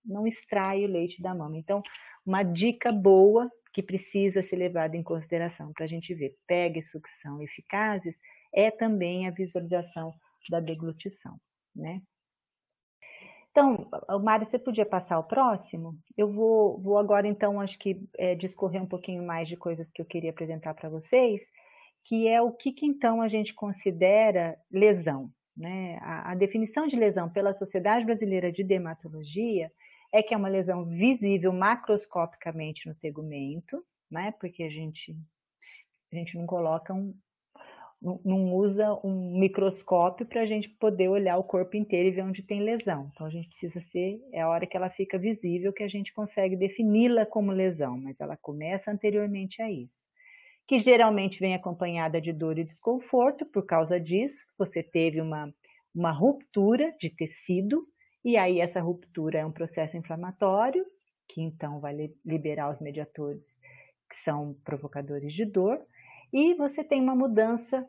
não extrai o leite da mama. Então, uma dica boa que precisa ser levada em consideração para a gente ver pega e sucção eficazes é também a visualização da deglutição, né? Então, Mário, você podia passar o próximo? Eu vou agora, então, acho que discorrer um pouquinho mais de coisas que eu queria apresentar para vocês, que é o que então a gente considera lesão, né? A definição de lesão pela Sociedade Brasileira de Dermatologia é que é uma lesão visível macroscopicamente no tegumento, né? Porque a gente não coloca não usa um microscópio para a gente poder olhar o corpo inteiro e ver onde tem lesão. Então, a gente precisa é a hora que ela fica visível que a gente consegue defini-la como lesão, mas ela começa anteriormente a isso. Que geralmente vem acompanhada de dor e desconforto, por causa disso, você teve uma ruptura de tecido, e aí essa ruptura é um processo inflamatório, que então vai liberar os mediadores que são provocadores de dor, e você tem uma mudança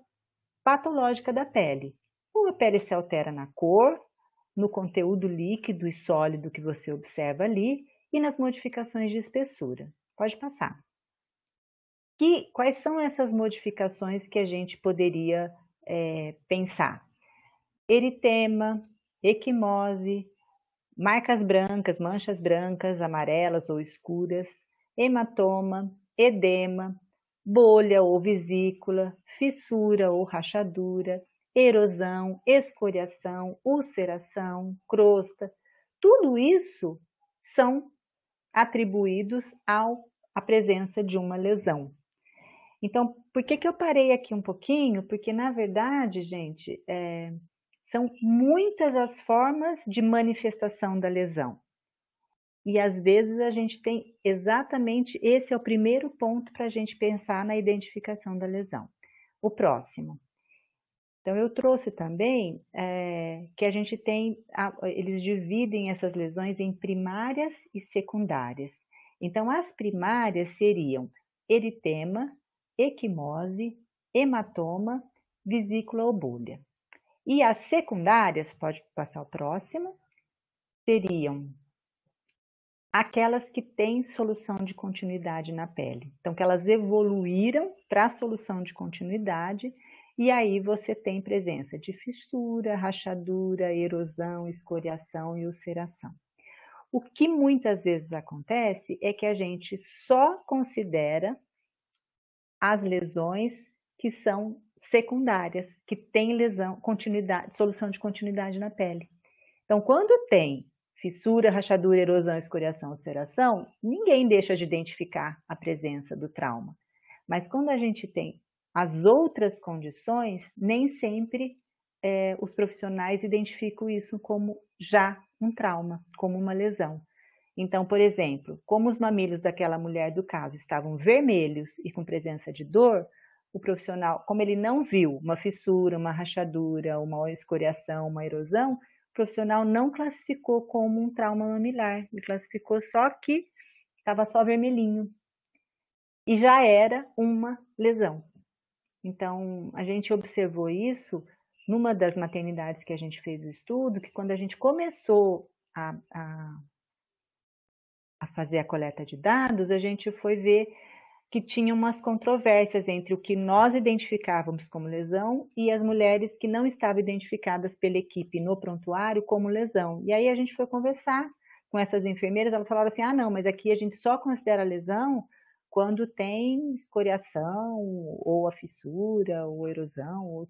patológica da pele. Ou a pele se altera na cor, no conteúdo líquido e sólido que você observa ali e nas modificações de espessura. Pode passar. Quais são essas modificações que a gente poderia pensar? Eritema, equimose, marcas brancas, manchas brancas, amarelas ou escuras, hematoma, edema, bolha ou vesícula, fissura ou rachadura, erosão, escoriação, ulceração, crosta. Tudo isso são atribuídos à presença de uma lesão. Então, por que eu parei aqui um pouquinho? Porque, na verdade, gente, são muitas as formas de manifestação da lesão. E às vezes a gente tem exatamente, esse é o primeiro ponto para a gente pensar na identificação da lesão. O próximo. Então, eu trouxe também que a gente tem, eles dividem essas lesões em primárias e secundárias. Então, as primárias seriam eritema, equimose, hematoma, vesícula ou bolha. E as secundárias, pode passar o próximo, seriam aquelas que têm solução de continuidade na pele. Então, que elas evoluíram para a solução de continuidade, e aí você tem presença de fissura, rachadura, erosão, escoriação e ulceração. O que muitas vezes acontece é que a gente só considera as lesões que são secundárias, que têm lesão, solução de continuidade na pele. Então, quando tem fissura, rachadura, erosão, escoriação, ulceração, ninguém deixa de identificar a presença do trauma. Mas quando a gente tem as outras condições, nem sempre os profissionais identificam isso como já um trauma, como uma lesão. Então, por exemplo, como os mamilos daquela mulher do caso estavam vermelhos e com presença de dor, o profissional, como ele não viu uma fissura, uma rachadura, uma escoriação, uma erosão, o profissional não classificou como um trauma mamilar, ele classificou só que estava só vermelhinho e já era uma lesão. Então, a gente observou isso numa das maternidades que a gente fez o estudo, que quando a gente começou a fazer a coleta de dados, a gente foi ver que tinha umas controvérsias entre o que nós identificávamos como lesão e as mulheres que não estavam identificadas pela equipe no prontuário como lesão. E aí a gente foi conversar com essas enfermeiras, elas falaram assim, não, mas aqui a gente só considera lesão quando tem escoriação, ou a fissura, ou erosão, ou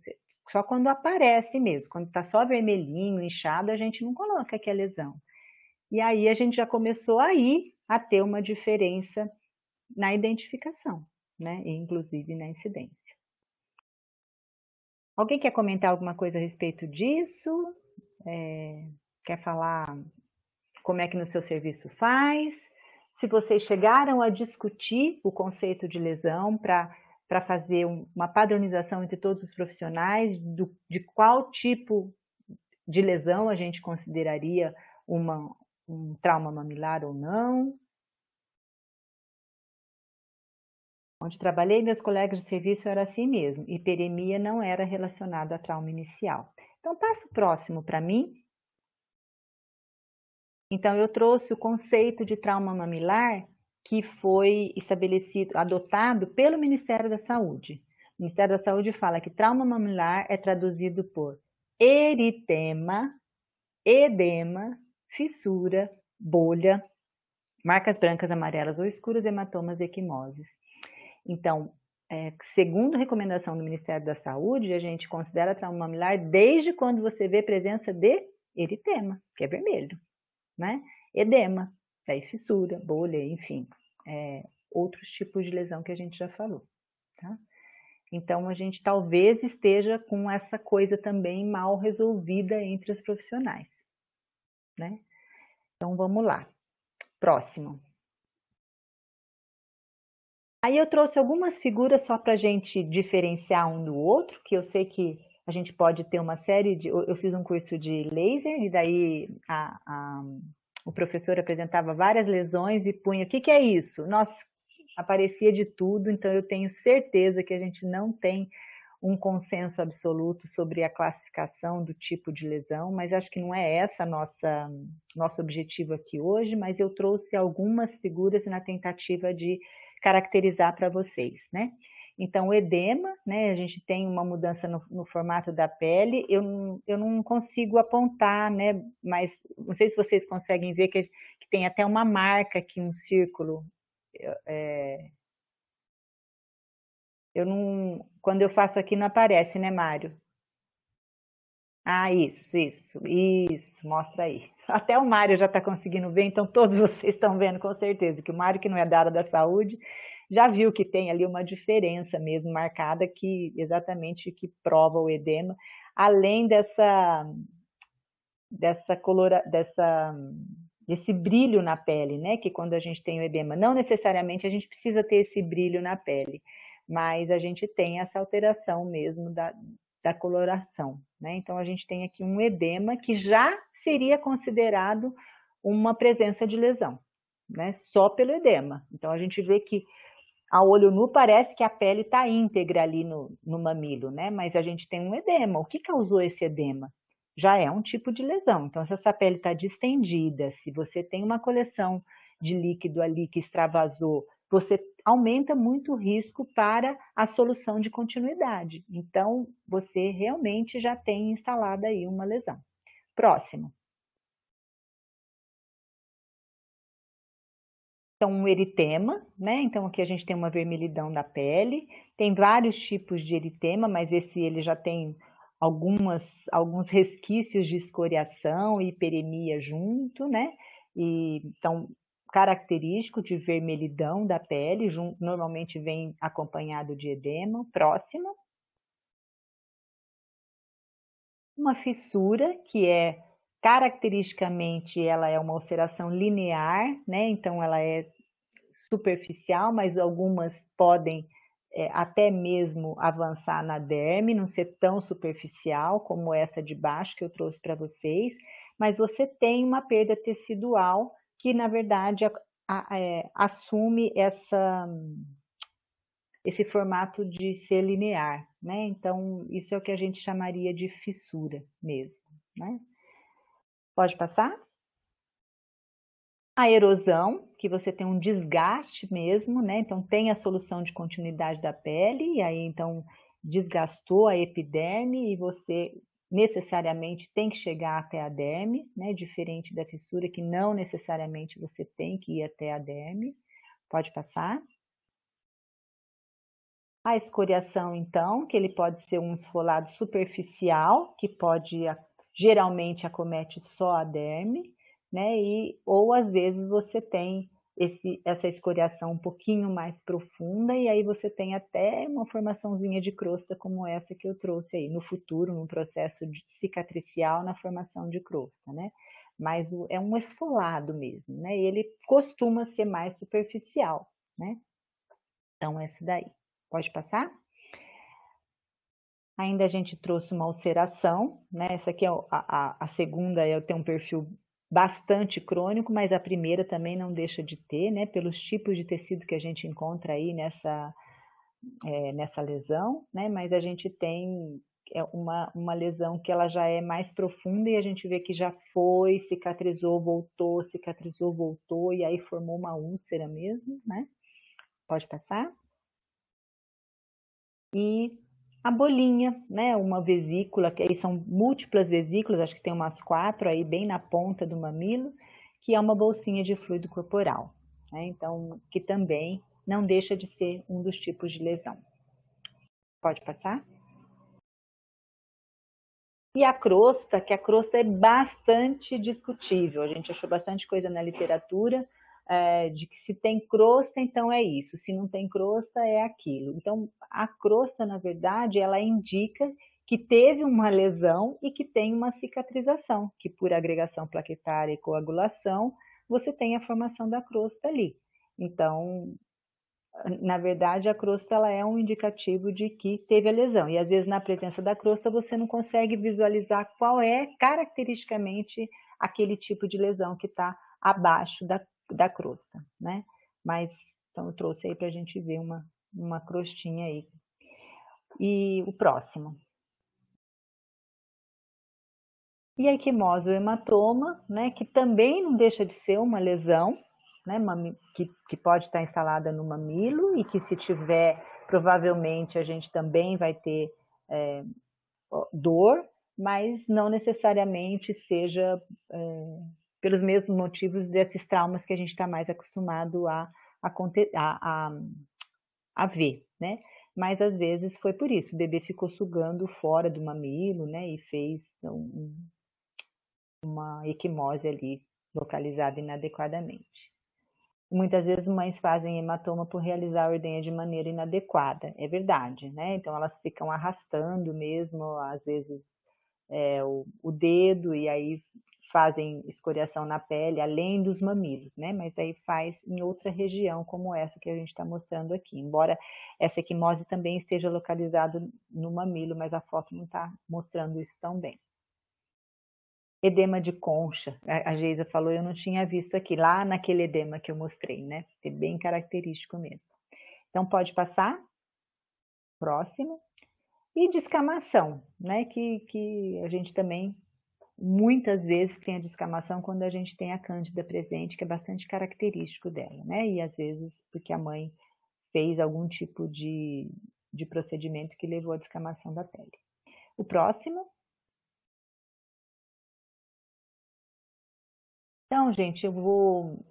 só quando aparece mesmo. Quando está só vermelhinho, inchado, a gente não coloca que é lesão. E aí a gente já começou aí a ter uma diferença na identificação, né? E inclusive na incidência. Alguém quer comentar alguma coisa a respeito disso? Quer falar como é que no seu serviço faz? Se vocês chegaram a discutir o conceito de lesão para fazer uma padronização entre todos os profissionais de qual tipo de lesão a gente consideraria um trauma mamilar ou não. Onde trabalhei, meus colegas de serviço era assim mesmo, hiperemia não era relacionada a trauma inicial. Então, passa o próximo para mim. Então, eu trouxe o conceito de trauma mamilar que foi estabelecido, adotado pelo Ministério da Saúde. O Ministério da Saúde fala que trauma mamilar é traduzido por eritema, edema, fissura, bolha, marcas brancas, amarelas ou escuras, hematomas, equimoses. Então, segundo a recomendação do Ministério da Saúde, a gente considera trauma mamilar desde quando você vê presença de eritema, que é vermelho, né? Edema, daí fissura, bolha, enfim, outros tipos de lesão que a gente já falou, tá? Então, a gente talvez esteja com essa coisa também mal resolvida entre os profissionais, né? Então, vamos lá. Próximo. Aí eu trouxe algumas figuras só para a gente diferenciar um do outro, que eu sei que a gente pode ter uma série de... Eu fiz um curso de laser e daí o professor apresentava várias lesões e punha, o que é isso? Nossa, aparecia de tudo, então eu tenho certeza que a gente não tem um consenso absoluto sobre a classificação do tipo de lesão, mas acho que não é essa nosso objetivo aqui hoje, mas eu trouxe algumas figuras na tentativa de caracterizar para vocês, né? Então, o edema, né? A gente tem uma mudança no formato da pele, eu não consigo apontar, né? Mas não sei se vocês conseguem ver que tem até uma marca aqui, um círculo. Quando eu faço aqui não aparece, né, Mário? Ah, isso, mostra aí. Até o Mário já está conseguindo ver, então todos vocês estão vendo com certeza que o Mário, que não é da área da saúde, já viu que tem ali uma diferença mesmo marcada que exatamente que prova o edema, além desse brilho na pele, né? Que quando a gente tem o edema, não necessariamente a gente precisa ter esse brilho na pele, mas a gente tem essa alteração mesmo da coloração, né? Então, a gente tem aqui um edema que já seria considerado uma presença de lesão, né? Só pelo edema. Então, a gente vê que a olho nu parece que a pele está íntegra ali no mamilo, né? Mas a gente tem um edema. O que causou esse edema? Já é um tipo de lesão. Então, se essa pele está distendida, se você tem uma coleção de líquido ali que extravasou, você aumenta muito o risco para a solução de continuidade. Então, você realmente já tem instalada aí uma lesão. Próximo. Então, um eritema, né? Então, aqui a gente tem uma vermelhidão da pele. Tem vários tipos de eritema, mas esse ele já tem alguns resquícios de escoriação e hiperemia junto, né? E, então, característico de vermelhidão da pele, normalmente vem acompanhado de edema. Próximo. Uma fissura, que é caracteristicamente ela é uma ulceração linear, né? Então ela é superficial, mas algumas podem até mesmo avançar na derme, não ser tão superficial como essa de baixo que eu trouxe para vocês, mas você tem uma perda tecidual que, na verdade, assume esse formato de ser linear, né? Então, isso é o que a gente chamaria de fissura mesmo, né? Pode passar? A erosão, que você tem um desgaste mesmo, né? Então, tem a solução de continuidade da pele, e aí, então, desgastou a epiderme e você necessariamente tem que chegar até a derme, né? Diferente da fissura, que não necessariamente você tem que ir até a derme. Pode passar? A escoriação, então, que ele pode ser um esfolado superficial, que geralmente acomete só a derme, né? Ou às vezes você tem essa escoriação um pouquinho mais profunda, e aí você tem até uma formaçãozinha de crosta como essa que eu trouxe aí, no futuro, num processo cicatricial na formação de crosta, né? Mas é um esfolado mesmo, né? E ele costuma ser mais superficial, né? Então, esse daí. Pode passar? Ainda a gente trouxe uma ulceração, né? Essa aqui é a segunda, tem um perfil bastante crônico, mas a primeira também não deixa de ter, né? Pelos tipos de tecido que a gente encontra aí nessa lesão, né? Mas a gente tem uma lesão que ela já é mais profunda e a gente vê que já foi, cicatrizou, voltou, e aí formou uma úlcera mesmo, né? Pode passar? E a bolinha, né? Uma vesícula, que aí são múltiplas vesículas, acho que tem umas 4 aí bem na ponta do mamilo, que é uma bolsinha de fluido corporal, né? Então, que também não deixa de ser um dos tipos de lesão. Pode passar? E a crosta, que a crosta é bastante discutível, a gente achou bastante coisa na literatura, de que se tem crosta, então é isso, se não tem crosta, é aquilo. Então, a crosta, na verdade, ela indica que teve uma lesão e que tem uma cicatrização, que por agregação plaquetária e coagulação, você tem a formação da crosta ali. Então, na verdade, a crosta ela é um indicativo de que teve a lesão. E às vezes, na presença da crosta, você não consegue visualizar qual é caracteristicamente aquele tipo de lesão que está abaixo da crosta, né? Mas, então, eu trouxe aí para a gente ver uma crostinha aí. E o próximo. E a equimose ou hematoma, né? Que também não deixa de ser uma lesão, né, que pode estar instalada no mamilo e que, se tiver, provavelmente a gente também vai ter dor, mas não necessariamente seja pelos mesmos motivos desses traumas que a gente está mais acostumado a ver, né? Mas às vezes foi por isso, o bebê ficou sugando fora do mamilo, né, e fez uma equimose ali localizada inadequadamente. Muitas vezes mães fazem hematoma por realizar a ordenha de maneira inadequada, é verdade, né? Então elas ficam arrastando mesmo, às vezes o dedo, e aí fazem escoriação na pele, além dos mamilos, né? Mas aí faz em outra região, como essa que a gente está mostrando aqui. Embora essa equimose também esteja localizada no mamilo, mas a foto não está mostrando isso tão bem. Edema de concha, a Geisa falou, eu não tinha visto aqui, lá naquele edema que eu mostrei, né? É bem característico mesmo. Então, pode passar. Próximo. E descamação, né? Que a gente também, muitas vezes, tem a descamação quando a gente tem a cândida presente, que é bastante característico dela, né? E às vezes porque a mãe fez algum tipo de procedimento que levou à descamação da pele. O próximo. Então, gente, eu vou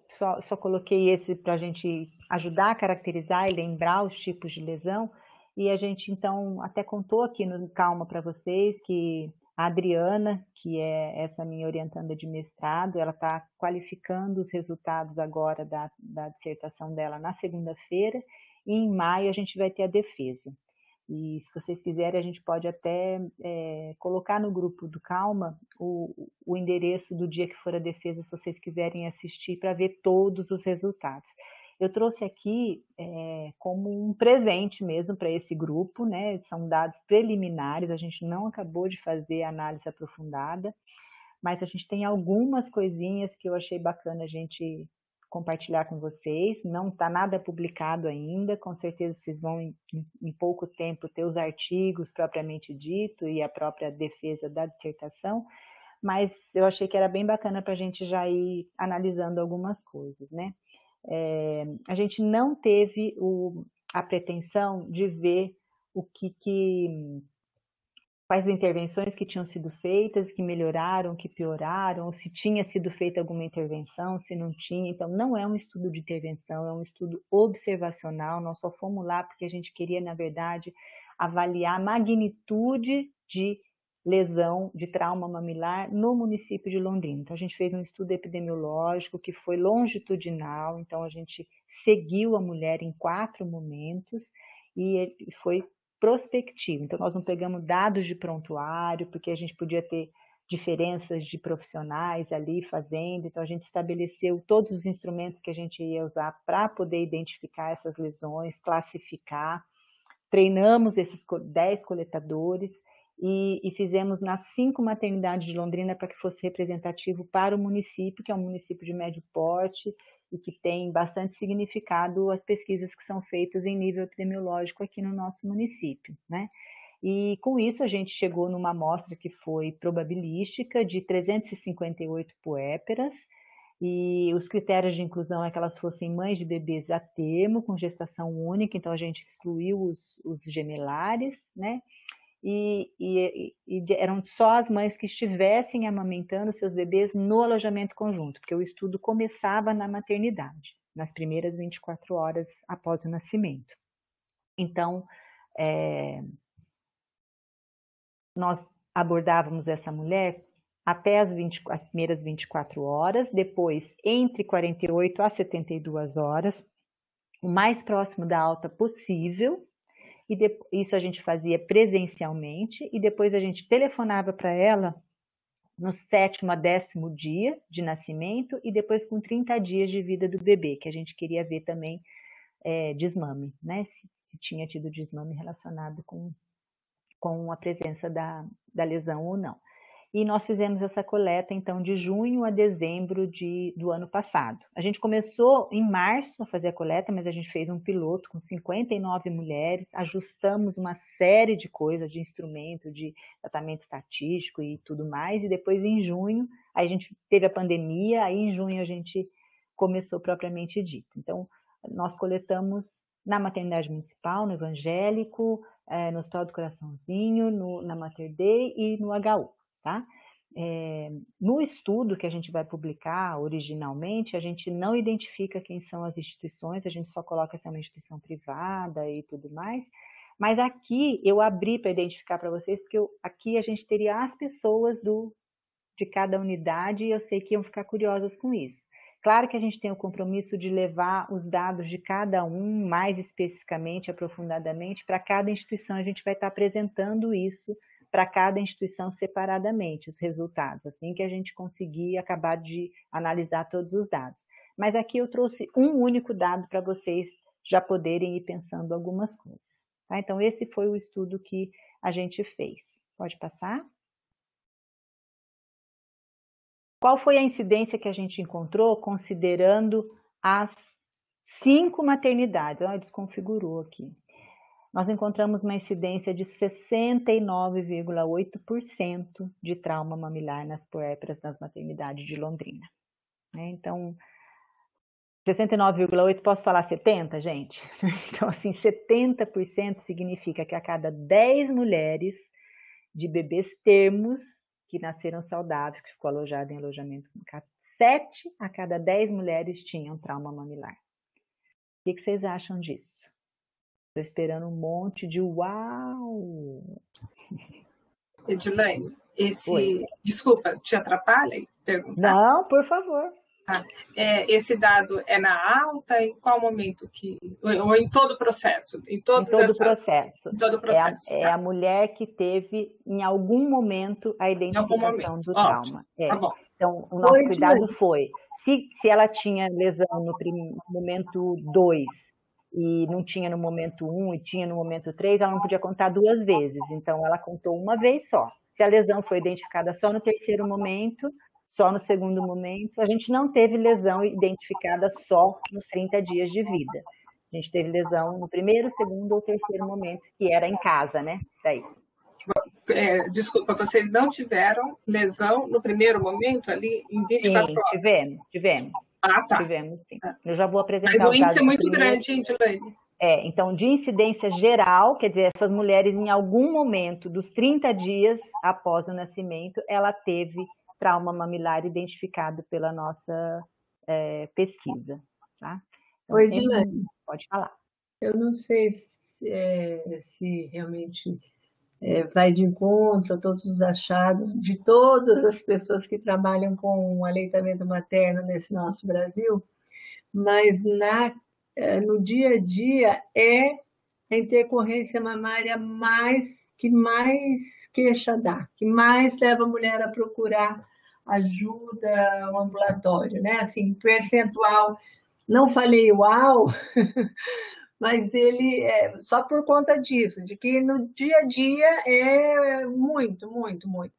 só coloquei esse para a gente ajudar a caracterizar e lembrar os tipos de lesão. E a gente, então, até contou aqui no Calma para vocês que a Adriana, que é essa minha orientanda de mestrado, ela está qualificando os resultados agora da dissertação dela na segunda-feira. E em maio a gente vai ter a defesa. E se vocês quiserem, a gente pode até colocar no grupo do Calma o endereço do dia que for a defesa, se vocês quiserem assistir, para ver todos os resultados. Eu trouxe aqui como um presente mesmo para esse grupo, né? São dados preliminares, a gente não acabou de fazer a análise aprofundada, mas a gente tem algumas coisinhas que eu achei bacana a gente compartilhar com vocês. Não está nada publicado ainda, com certeza vocês vão em pouco tempo ter os artigos propriamente dito e a própria defesa da dissertação, mas eu achei que era bem bacana para a gente já ir analisando algumas coisas, né? A gente não teve a pretensão de ver quais intervenções que tinham sido feitas, que melhoraram, que pioraram, se tinha sido feita alguma intervenção, se não tinha. Então, não é um estudo de intervenção, é um estudo observacional. Nós só fomos lá porque a gente queria, na verdade, avaliar a magnitude de lesão de trauma mamilar no município de Londrina. Então, a gente fez um estudo epidemiológico que foi longitudinal, então a gente seguiu a mulher em 4 momentos e foi prospectivo. Então, nós não pegamos dados de prontuário, porque a gente podia ter diferenças de profissionais ali fazendo, então a gente estabeleceu todos os instrumentos que a gente ia usar para poder identificar essas lesões, classificar, treinamos esses 10 coletadores e fizemos nas 5 maternidades de Londrina para que fosse representativo para o município, que é um município de médio porte e que tem bastante significado as pesquisas que são feitas em nível epidemiológico aqui no nosso município, né? E com isso a gente chegou numa amostra que foi probabilística de 358 puérperas, e os critérios de inclusão é que elas fossem mães de bebês a termo, com gestação única, então a gente excluiu os gemelares, né? E eram só as mães que estivessem amamentando seus bebês no alojamento conjunto, porque o estudo começava na maternidade, nas primeiras 24 horas após o nascimento. Então, nós abordávamos essa mulher até as primeiras 24 horas, depois entre 48 a 72 horas, o mais próximo da alta possível, e isso a gente fazia presencialmente, e depois a gente telefonava para ela no 7º a 10º dia de nascimento, e depois com 30 dias de vida do bebê, que a gente queria ver também desmame, né? Se tinha tido desmame relacionado com a presença da lesão ou não. E nós fizemos essa coleta, então, de junho a dezembro do ano passado. A gente começou em março a fazer a coleta, mas a gente fez um piloto com 59 mulheres, ajustamos uma série de coisas, de instrumento, de tratamento estatístico e tudo mais, e depois em junho, aí a gente teve a pandemia, aí em junho a gente começou propriamente dito. Então, nós coletamos na maternidade municipal, no evangélico, no Hospital do Coraçãozinho, na Mater Dei e no HU. Tá? No estudo que a gente vai publicar originalmente, a gente não identifica quem são as instituições, a gente só coloca se é uma instituição privada e tudo mais, mas aqui eu abri para identificar para vocês, porque aqui a gente teria as pessoas de cada unidade e eu sei que iam ficar curiosas com isso. Claro que a gente tem o compromisso de levar os dados de cada um mais especificamente, aprofundadamente, para cada instituição a gente vai estar apresentando isso para cada instituição separadamente, os resultados, assim que a gente conseguir acabar de analisar todos os dados. Mas aqui eu trouxe um único dado para vocês já poderem ir pensando algumas coisas. Tá? Então, esse foi o estudo que a gente fez. Pode passar? Qual foi a incidência que a gente encontrou considerando as 5 maternidades? Olha, desconfigurou aqui. Nós encontramos uma incidência de 69,8% de trauma mamilar nas puérperas das maternidades de Londrina. Então, 69,8%, posso falar 70%, gente? Então, assim, 70% significa que a cada 10 mulheres de bebês termos que nasceram saudáveis, que ficou alojada em alojamento, 7 a cada 10 mulheres tinham trauma mamilar. O que vocês acham disso? Estou esperando um monte de uau! Edilene, Oi. desculpa, te atrapalha em perguntar? Não, por favor. Esse dado é na alta? Em qual momento ou em todo o processo? Em todo o processo. Em todo o processo. É a mulher que teve, em algum momento, a identificação do trauma. Tá bom. Então, o nosso cuidado foi, se ela tinha lesão no momento 2 e não tinha no momento 1 e tinha no momento 3, ela não podia contar 2 vezes. Então, ela contou uma vez só. Se a lesão foi identificada só no terceiro momento, só no segundo momento, a gente não teve lesão identificada só nos 30 dias de vida. A gente teve lesão no primeiro, segundo ou terceiro momento, que era em casa, né? Daí. Desculpa, vocês não tiveram lesão no primeiro momento ali em 24 horas? Sim, tivemos. Ah, tá. Tivemos, sim. Eu já vou apresentar. Mas o índice é muito grande, hein, Edilene? Então, de incidência geral, quer dizer, essas mulheres, em algum momento dos 30 dias após o nascimento, ela teve trauma mamilar identificado pela nossa pesquisa. Tá? Então, Oi, Edilene. Pode falar. Eu não sei se realmente vai de encontro a todos os achados de todas as pessoas que trabalham com aleitamento materno nesse nosso Brasil, mas no dia a dia é a intercorrência mamária que mais queixa dá, que mais leva a mulher a procurar ajuda ao ambulatório, né? Assim, percentual, não falei uau, mas ele só por conta disso, de que no dia a dia é muito, muito, muito,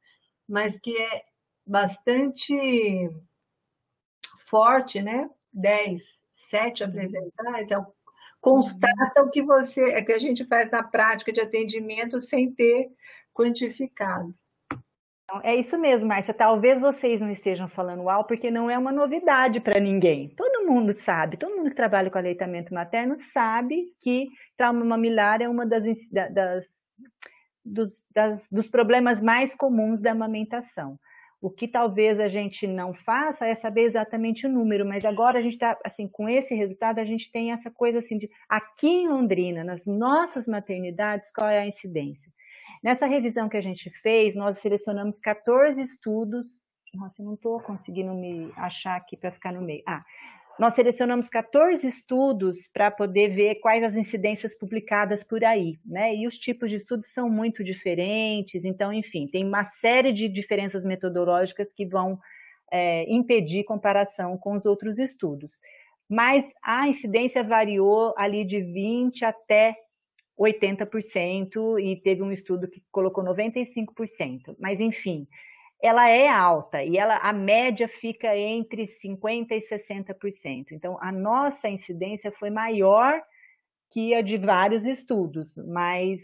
mas que é bastante forte, né? 10, 7 apresentais, constata o que a gente faz na prática de atendimento sem ter quantificado. É isso mesmo, Márcia. Talvez vocês não estejam falando uau, porque não é uma novidade para ninguém. Todo mundo sabe, todo mundo que trabalha com aleitamento materno sabe que trauma mamilar é uma dos problemas mais comuns da amamentação. O que talvez a gente não faça é saber exatamente o número, mas agora a gente está, assim, com esse resultado, a gente tem essa coisa assim de, aqui em Londrina, nas nossas maternidades, qual é a incidência? Nessa revisão que a gente fez, nós selecionamos 14 estudos. Nossa, eu não estou conseguindo me achar aqui para ficar no meio. Nós selecionamos 14 estudos para poder ver quais as incidências publicadas por aí, né? E os tipos de estudos são muito diferentes, então, enfim, tem uma série de diferenças metodológicas que vão impedir comparação com os outros estudos. Mas a incidência variou ali de 20% até 80%, e teve um estudo que colocou 95%. Mas, enfim, ela é alta e a média fica entre 50% e 60%. Então, a nossa incidência foi maior que a de vários estudos, mas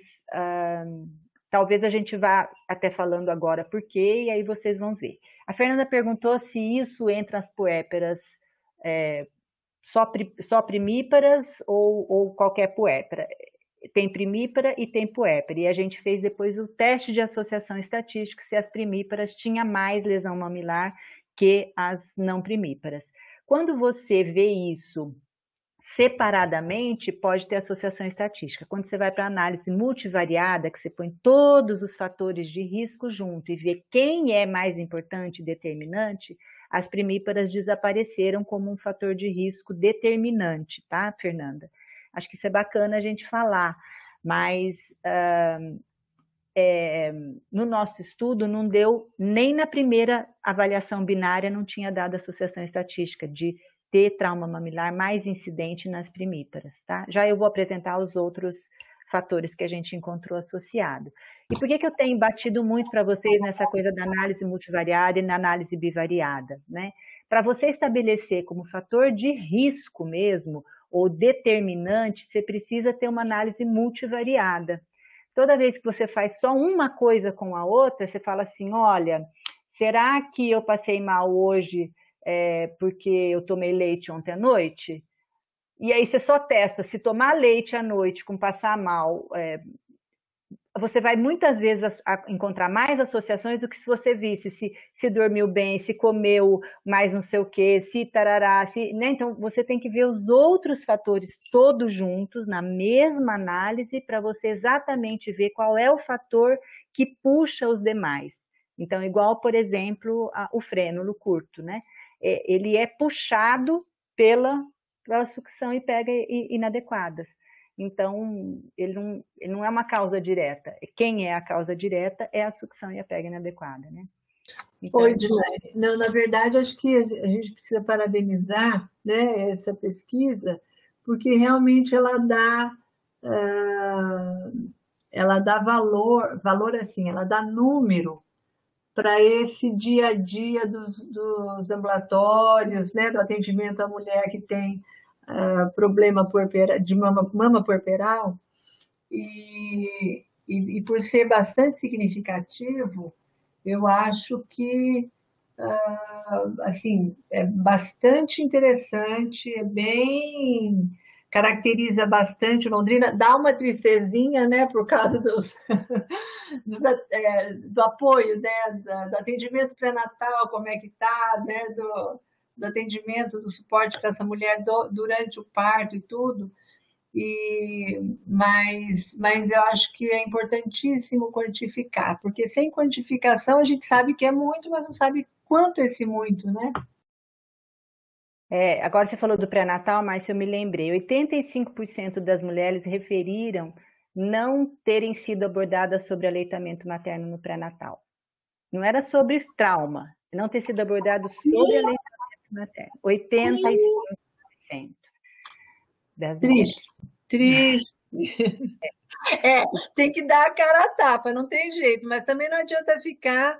talvez a gente vá até falando agora por quê, e aí vocês vão ver. A Fernanda perguntou se isso entra as puérperas só primíparas ou qualquer puérpera. Tem primípara e tem puérpera, e a gente fez depois o teste de associação estatística se as primíparas tinham mais lesão mamilar que as não primíparas. Quando você vê isso separadamente, pode ter associação estatística. Quando você vai para a análise multivariada, que você põe todos os fatores de risco junto e vê quem é mais importante e determinante, as primíparas desapareceram como um fator de risco determinante, tá, Fernanda? Acho que isso é bacana a gente falar, mas no nosso estudo não deu, nem na primeira avaliação binária não tinha dado associação estatística de ter trauma mamilar mais incidente nas primíparas, tá? Já eu vou apresentar os outros fatores que a gente encontrou associado. E por que eu tenho batido muito para vocês nessa coisa da análise multivariada e na análise bivariada, né? Para você estabelecer como fator de risco mesmo, ou determinante, você precisa ter uma análise multivariada. Toda vez que você faz só uma coisa com a outra, você fala assim, olha, será que eu passei mal hoje porque eu tomei leite ontem à noite? E aí você só testa, se tomar leite à noite com passar mal, você vai muitas vezes encontrar mais associações do que se você visse se dormiu bem, se comeu mais não sei o quê, se tarará, né? Então você tem que ver os outros fatores todos juntos na mesma análise para você exatamente ver qual é o fator que puxa os demais. Então, igual, por exemplo, o frênulo curto, né? Ele é puxado pela sucção e pega inadequadas. Então, ele não é uma causa direta. Quem é a causa direta é a sucção e a pega inadequada, né? Então... Oi, Edilene. Não, na verdade, acho que a gente precisa parabenizar, né, essa pesquisa, porque realmente ela dá valor assim, ela dá número para esse dia a dia dos ambulatórios, né, do atendimento à mulher que tem problema de mama puerperal, e por ser bastante significativo, eu acho que assim, é bastante interessante, caracteriza bastante Londrina, dá uma tristezinha, né, por causa do apoio, né, do atendimento pré-natal, como é que está, né, do atendimento, do suporte para essa mulher durante o parto e tudo, mas eu acho que é importantíssimo quantificar, porque sem quantificação a gente sabe que é muito, mas não sabe quanto é esse muito, né? Agora você falou do pré-natal, mas eu me lembrei, 85% das mulheres referiram não terem sido abordadas sobre aleitamento materno no pré-natal. Não era sobre trauma, não ter sido abordado sobre aleitamento materno. 85% das mulheres. Triste. Tem que dar a cara a tapa, não tem jeito, mas também não adianta ficar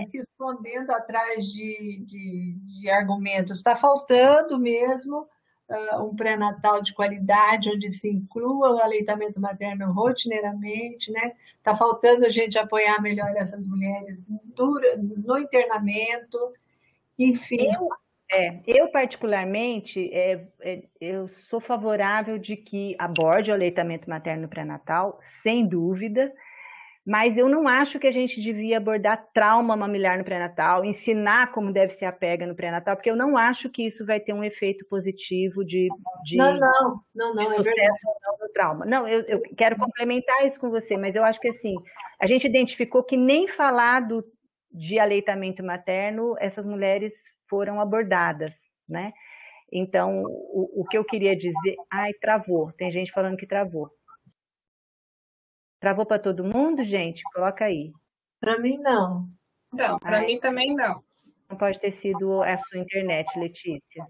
se escondendo atrás de argumentos. Está faltando mesmo um pré-natal de qualidade, onde se inclua o aleitamento materno rotineiramente, né? Está faltando a gente apoiar melhor essas mulheres no internamento, enfim. Eu particularmente, eu sou favorável de que aborde o aleitamento materno pré-natal, sem dúvida, mas eu não acho que a gente devia abordar trauma mamilar no pré-natal, ensinar como deve ser a pega no pré-natal, porque eu não acho que isso vai ter um efeito positivo de sucesso no trauma. Não, eu quero complementar isso com você, mas eu acho que assim, a gente identificou que nem falar de aleitamento materno, essas mulheres foram abordadas, né? Então, o que eu queria dizer... Ai, travou. Tem gente falando que travou. Travou para todo mundo, gente? Coloca aí. Para mim, não. Não, para mim também não. Não pode ter sido a sua internet, Letícia.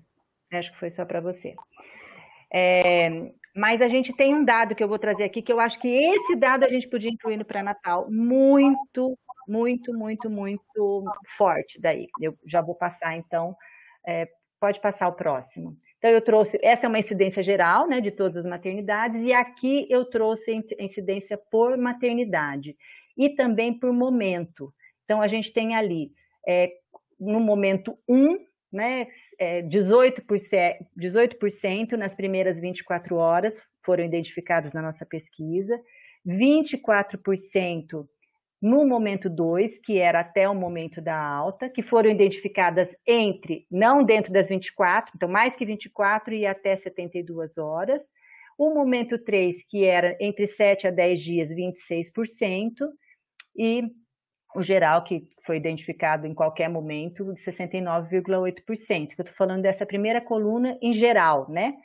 Acho que foi só para você. Mas a gente tem um dado que eu vou trazer aqui, que eu acho que esse dado a gente podia incluir no pré-natal. Muito forte daí. Eu já vou passar, então, pode passar o próximo. Então, eu trouxe, essa é uma incidência geral, né, de todas as maternidades, e aqui eu trouxe a incidência por maternidade, e também por momento. Então, a gente tem ali, no momento 1, né, 18% nas primeiras 24 horas foram identificados na nossa pesquisa, 24% no momento 2, que era até o momento da alta, que foram identificadas não dentro das 24, então mais que 24 e até 72 horas. O momento 3, que era entre 7 a 10 dias, 26%, e o geral, que foi identificado em qualquer momento, 69,8%. Eu estou falando dessa primeira coluna em geral, né?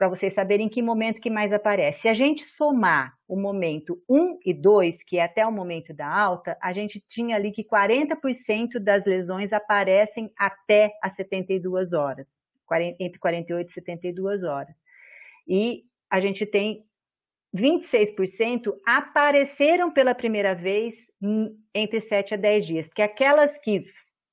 para vocês saberem em que momento que mais aparece. Se a gente somar o momento 1 e 2, que é até o momento da alta, a gente tinha ali que 40% das lesões aparecem até as 72 horas, entre 48 e 72 horas. E a gente tem 26% apareceram pela primeira vez entre 7 a 10 dias, porque aquelas que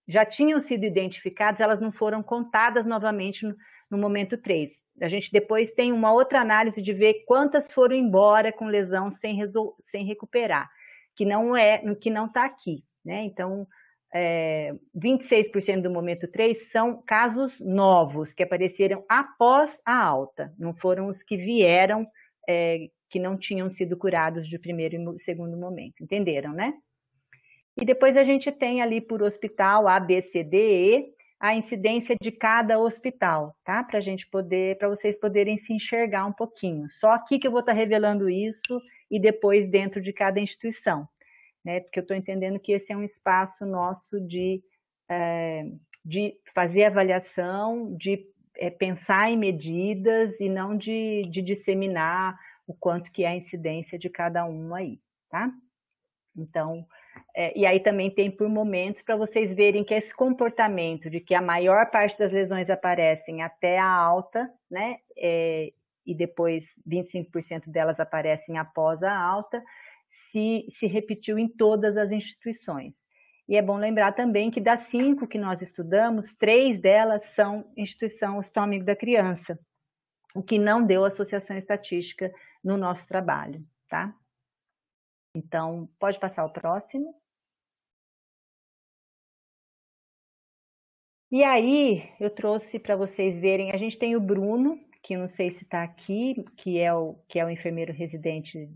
já tinham sido identificadas, elas não foram contadas novamente no momento 3. A gente depois tem uma outra análise de ver quantas foram embora com lesão sem recuperar, que não está aqui, né? Então, 26% do momento 3 são casos novos, que apareceram após a alta, não foram os que vieram, que não tinham sido curados de primeiro e segundo momento, entenderam, né? E depois a gente tem ali por hospital A, B, C, D, E, a incidência de cada hospital, tá? Para vocês poderem se enxergar um pouquinho. Só aqui que eu vou estar revelando isso e depois dentro de cada instituição, né? Porque eu estou entendendo que esse é um espaço nosso de fazer avaliação, de pensar em medidas e não de disseminar o quanto que é a incidência de cada um aí, tá? Então, e aí também tem por momentos para vocês verem que esse comportamento de que a maior parte das lesões aparecem até a alta, né? E depois 25% delas aparecem após a alta, se repetiu em todas as instituições. E é bom lembrar também que das 5 que nós estudamos, 3 delas são instituição Ostômago da Criança, o que não deu associação estatística no nosso trabalho, tá? Então, pode passar o próximo. E aí, eu trouxe para vocês verem, a gente tem o Bruno, que eu não sei se está aqui, que é o enfermeiro residente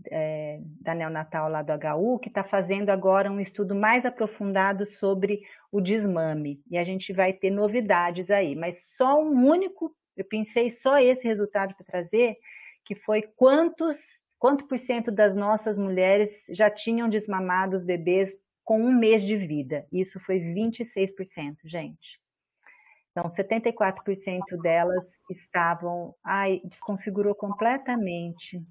da neonatal lá do HU, que está fazendo agora um estudo mais aprofundado sobre o desmame. E a gente vai ter novidades aí, mas só um único, eu pensei só esse resultado para trazer, que foi quanto por cento das nossas mulheres já tinham desmamado os bebês com 1 mês de vida. Isso foi 26%, gente. Então, 74% delas estavam... Ai, desconfigurou completamente.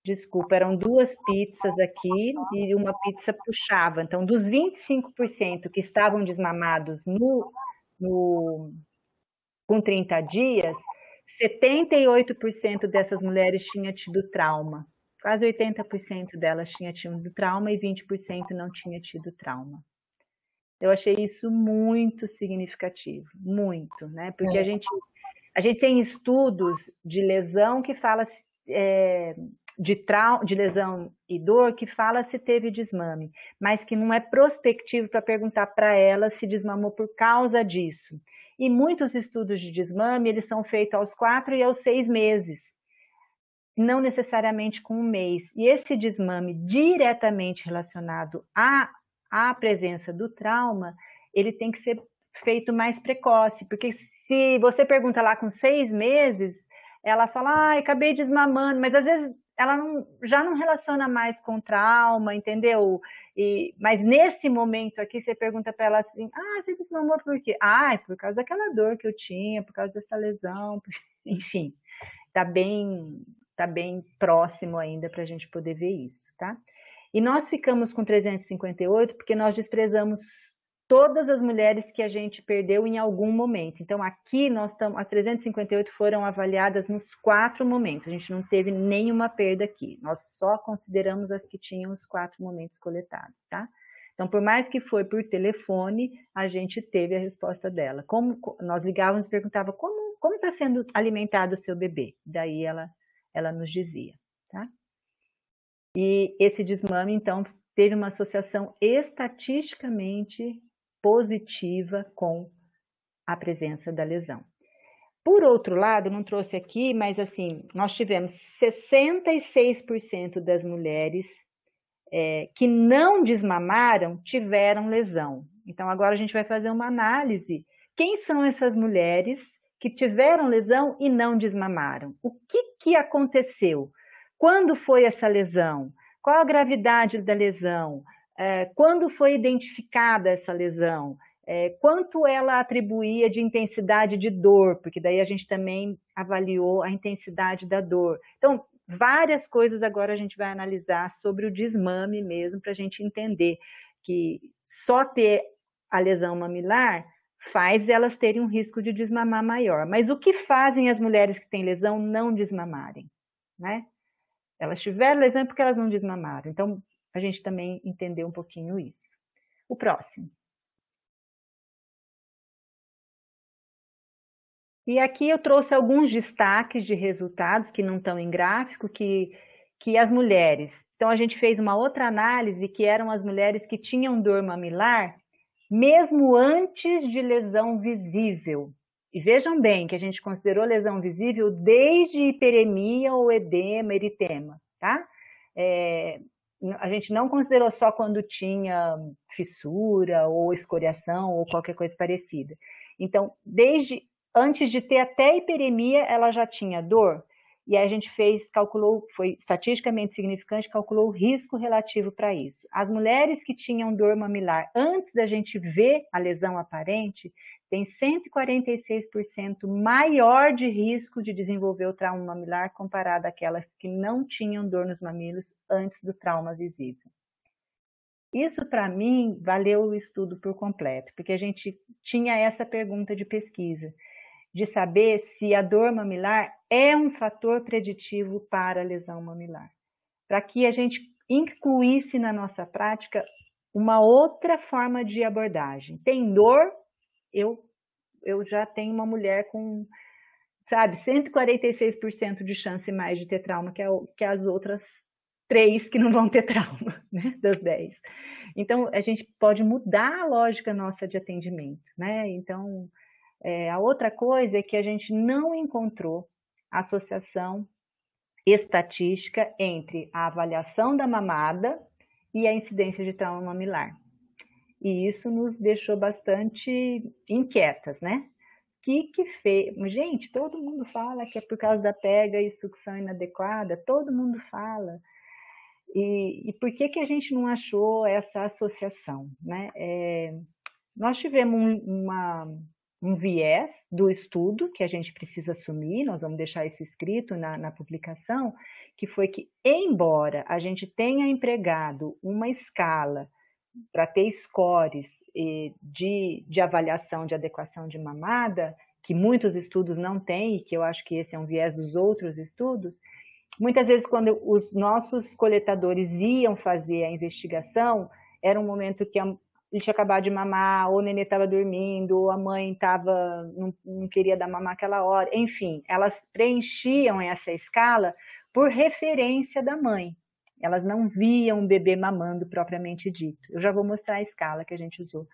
Desculpa, eram 2 pizzas aqui e uma pizza puxava. Então, dos 25% que estavam desmamados com 30 dias, 78% dessas mulheres tinha tido trauma. Quase 80% delas tinha tido trauma e 20% não tinha tido trauma. Eu achei isso muito significativo, muito, né? Porque a gente tem estudos de lesão que fala de lesão e dor que fala se teve desmame, mas que não é prospectivo para perguntar para ela se desmamou por causa disso. E muitos estudos de desmame, eles são feitos aos 4 e aos 6 meses, não necessariamente com 1 mês. E esse desmame diretamente relacionado à presença do trauma, ele tem que ser feito mais precoce, porque se você pergunta lá com 6 meses, ela fala, acabei desmamando, mas às vezes ela já não relaciona mais com trauma, entendeu? Mas nesse momento aqui, você pergunta para ela assim, você desmamou por quê? É por causa daquela dor que eu tinha, por causa dessa lesão, enfim, tá bem próximo ainda para a gente poder ver isso, tá? E nós ficamos com 358 porque nós desprezamos todas as mulheres que a gente perdeu em algum momento. Então, aqui as 358 foram avaliadas nos 4 momentos. A gente não teve nenhuma perda aqui. Nós só consideramos as que tinham os 4 momentos coletados, tá? Então, por mais que foi por telefone, a gente teve a resposta dela. Nós ligávamos e perguntava como está sendo alimentado o seu bebê. Daí ela nos dizia, tá? E esse desmame, então, teve uma associação estatisticamente positiva com a presença da lesão. Por outro lado, não trouxe aqui, mas assim, nós tivemos 66% das mulheres que não desmamaram tiveram lesão. Então, agora a gente vai fazer uma análise. Quem são essas mulheres que tiveram lesão e não desmamaram? O que aconteceu? Quando foi essa lesão? Qual a gravidade da lesão? Quando foi identificada essa lesão? quanto ela atribuía de intensidade de dor, porque daí a gente também avaliou a intensidade da dor. Então, várias coisas agora a gente vai analisar sobre o desmame mesmo, para a gente entender que só ter a lesão mamilar faz elas terem um risco de desmamar maior. Mas o que fazem as mulheres que têm lesão não desmamarem, né? Elas tiveram lesão porque elas não desmamaram. Então, a gente também entendeu um pouquinho isso. O próximo. E aqui eu trouxe alguns destaques de resultados que não estão em gráfico, que as mulheres... Então, a gente fez uma outra análise, que eram as mulheres que tinham dor mamilar, mesmo antes de lesão visível. E vejam bem que a gente considerou lesão visível desde hiperemia ou edema, eritema, tá? A gente não considerou só quando tinha fissura ou escoriação ou qualquer coisa parecida. Então, desde antes de ter até hiperemia, ela já tinha dor. E aí a gente calculou, foi estatisticamente significante, calculou o risco relativo para isso. As mulheres que tinham dor mamilar antes da gente ver a lesão aparente, tem 146% maior de risco de desenvolver o trauma mamilar comparado àquelas que não tinham dor nos mamilos antes do trauma visível. Isso, para mim, valeu o estudo por completo, porque a gente tinha essa pergunta de pesquisa, de saber se a dor mamilar é um fator preditivo para a lesão mamilar. Para que a gente incluísse na nossa prática uma outra forma de abordagem. Tem dor, eu já tenho uma mulher com, 146% de chance mais de ter trauma que as outras 3 que não vão ter trauma, né, das 10. Então, a gente pode mudar a lógica nossa de atendimento, né? Então, a outra coisa é que a gente não encontrou associação estatística entre a avaliação da mamada e a incidência de trauma mamilar. E isso nos deixou bastante inquietas, né? Que fez? Gente, todo mundo fala que é por causa da pega e sucção inadequada, todo mundo fala. E por que a gente não achou essa associação, né? Nós tivemos um viés do estudo que a gente precisa assumir, nós vamos deixar isso escrito na publicação, que foi que, embora a gente tenha empregado uma escala para ter scores de avaliação de adequação de mamada, que muitos estudos não têm, e que eu acho que esse é um viés dos outros estudos, muitas vezes quando os nossos coletadores iam fazer a investigação, era um momento que ele tinha acabado de mamar, ou o nenê estava dormindo, ou a mãe não queria dar mamar aquela hora. Enfim, elas preenchiam essa escala por referência da mãe. Elas não viam o bebê mamando propriamente dito. Eu já vou mostrar a escala que a gente usou.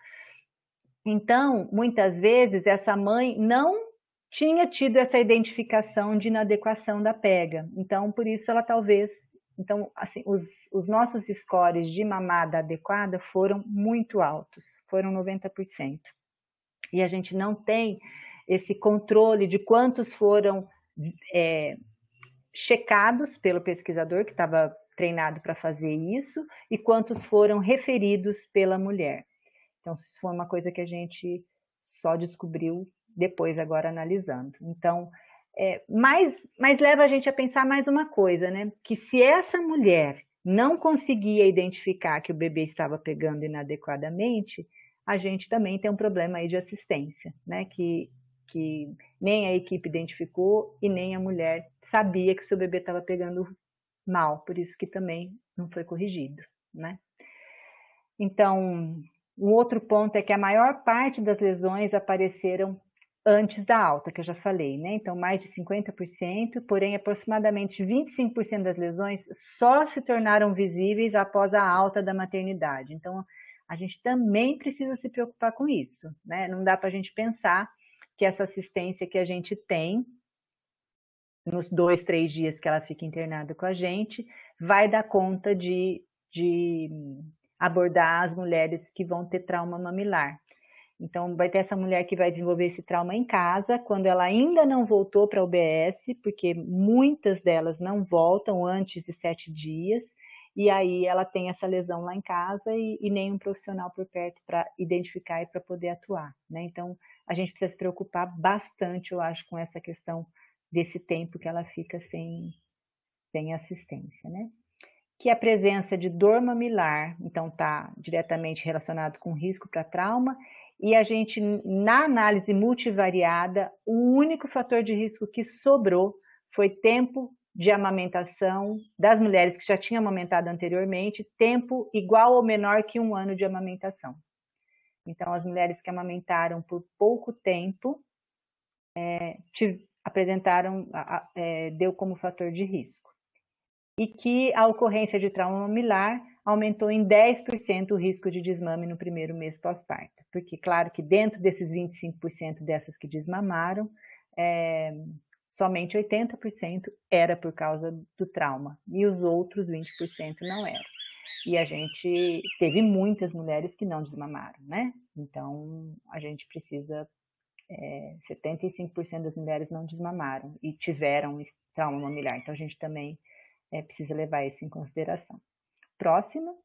Então, muitas vezes, essa mãe não tinha tido essa identificação de inadequação da pega. Então, por isso ela talvez... Então, assim, os nossos scores de mamada adequada foram muito altos, foram 90%. E a gente não tem esse controle de quantos foram checados pelo pesquisador que estava treinado para fazer isso e quantos foram referidos pela mulher. Então, isso foi uma coisa que a gente só descobriu depois, agora analisando. Então, mas leva a gente a pensar mais uma coisa, né? Que se essa mulher não conseguia identificar que o bebê estava pegando inadequadamente, a gente também tem um problema aí de assistência, né? Que nem a equipe identificou e nem a mulher sabia que o seu bebê estava pegando mal, por isso que também não foi corrigido, né? Então, um outro ponto é que a maior parte das lesões apareceram antes da alta, que eu já falei, né? Então, mais de 50%, porém, aproximadamente 25% das lesões só se tornaram visíveis após a alta da maternidade. Então, a gente também precisa se preocupar com isso, né? Não dá para a gente pensar que essa assistência que a gente tem, nos 2, 3 dias que ela fica internada com a gente, vai dar conta de abordar as mulheres que vão ter trauma mamilar. Então, vai ter essa mulher que vai desenvolver esse trauma em casa, quando ela ainda não voltou para a UBS, porque muitas delas não voltam antes de 7 dias, e aí ela tem essa lesão lá em casa e nenhum profissional por perto para identificar e para poder atuar, né? Então, a gente precisa se preocupar bastante, eu acho, com essa questão desse tempo que ela fica sem assistência, né? Que a presença de dor mamilar, então está diretamente relacionado com risco para trauma, e a gente, na análise multivariada, o único fator de risco que sobrou foi tempo de amamentação das mulheres que já tinham amamentado anteriormente, tempo igual ou menor que 1 ano de amamentação. Então, as mulheres que amamentaram por pouco tempo apresentaram, deu como fator de risco. E que a ocorrência de trauma mamilar aumentou em 10% o risco de desmame no primeiro mês pós-parto. Porque, claro que dentro desses 25% dessas que desmamaram, somente 80% era por causa do trauma, e os outros 20% não eram. E a gente teve muitas mulheres que não desmamaram, né? Então, a gente precisa... 75% das mulheres não desmamaram e tiveram trauma mamilar. Então, a gente também precisa levar isso em consideração. Próximo.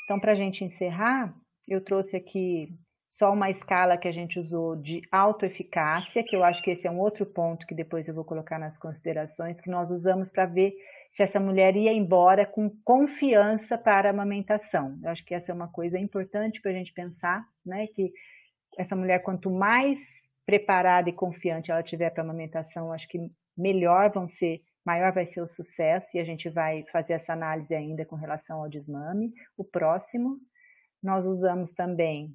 Então, para a gente encerrar, eu trouxe aqui só uma escala que a gente usou de autoeficácia, que eu acho que esse é um outro ponto que depois eu vou colocar nas considerações, que nós usamos para ver se essa mulher ia embora com confiança para a amamentação. Eu acho que essa é uma coisa importante para a gente pensar, né, que essa mulher, quanto mais preparada e confiante ela tiver para a amamentação, acho que maior vai ser o sucesso, e a gente vai fazer essa análise ainda com relação ao desmame. O próximo, nós usamos também,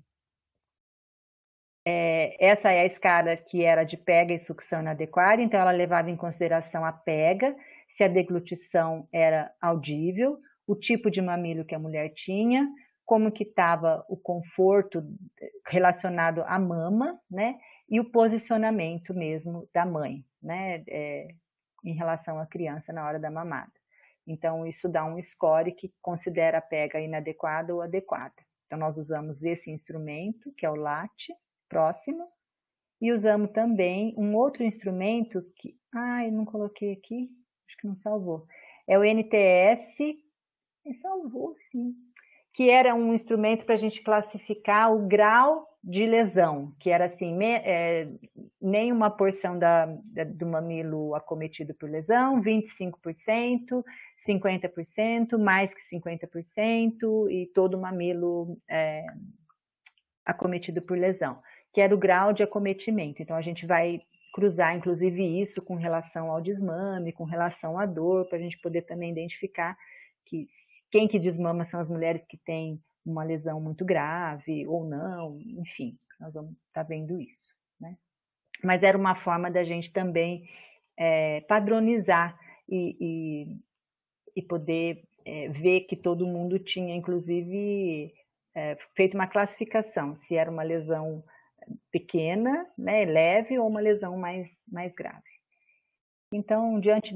essa é a escala que era de pega e sucção inadequada, então ela levava em consideração a pega, se a deglutição era audível, o tipo de mamilo que a mulher tinha, como que estava o conforto relacionado à mama, né, e o posicionamento mesmo da mãe, né, em relação à criança na hora da mamada. Então, isso dá um score que considera a pega inadequada ou adequada. Então, nós usamos esse instrumento, que é o LAT, próximo, e usamos também um outro instrumento que... eu não coloquei aqui, acho que não salvou. É o NTS, salvou sim, que era um instrumento para a gente classificar o grau de lesão, que era assim, nenhuma porção do mamilo acometido por lesão, 25%, 50%, mais que 50%, e todo o mamilo acometido por lesão, que era o grau de acometimento. Então, a gente vai cruzar, inclusive, isso com relação ao desmame, com relação à dor, para a gente poder também identificar que quem que desmama são as mulheres que têm uma lesão muito grave ou não, enfim, nós vamos estar vendo isso, né? Mas era uma forma da gente também padronizar e poder ver que todo mundo tinha, inclusive, feito uma classificação, se era uma lesão pequena, né, leve, ou uma lesão mais grave. Então, diante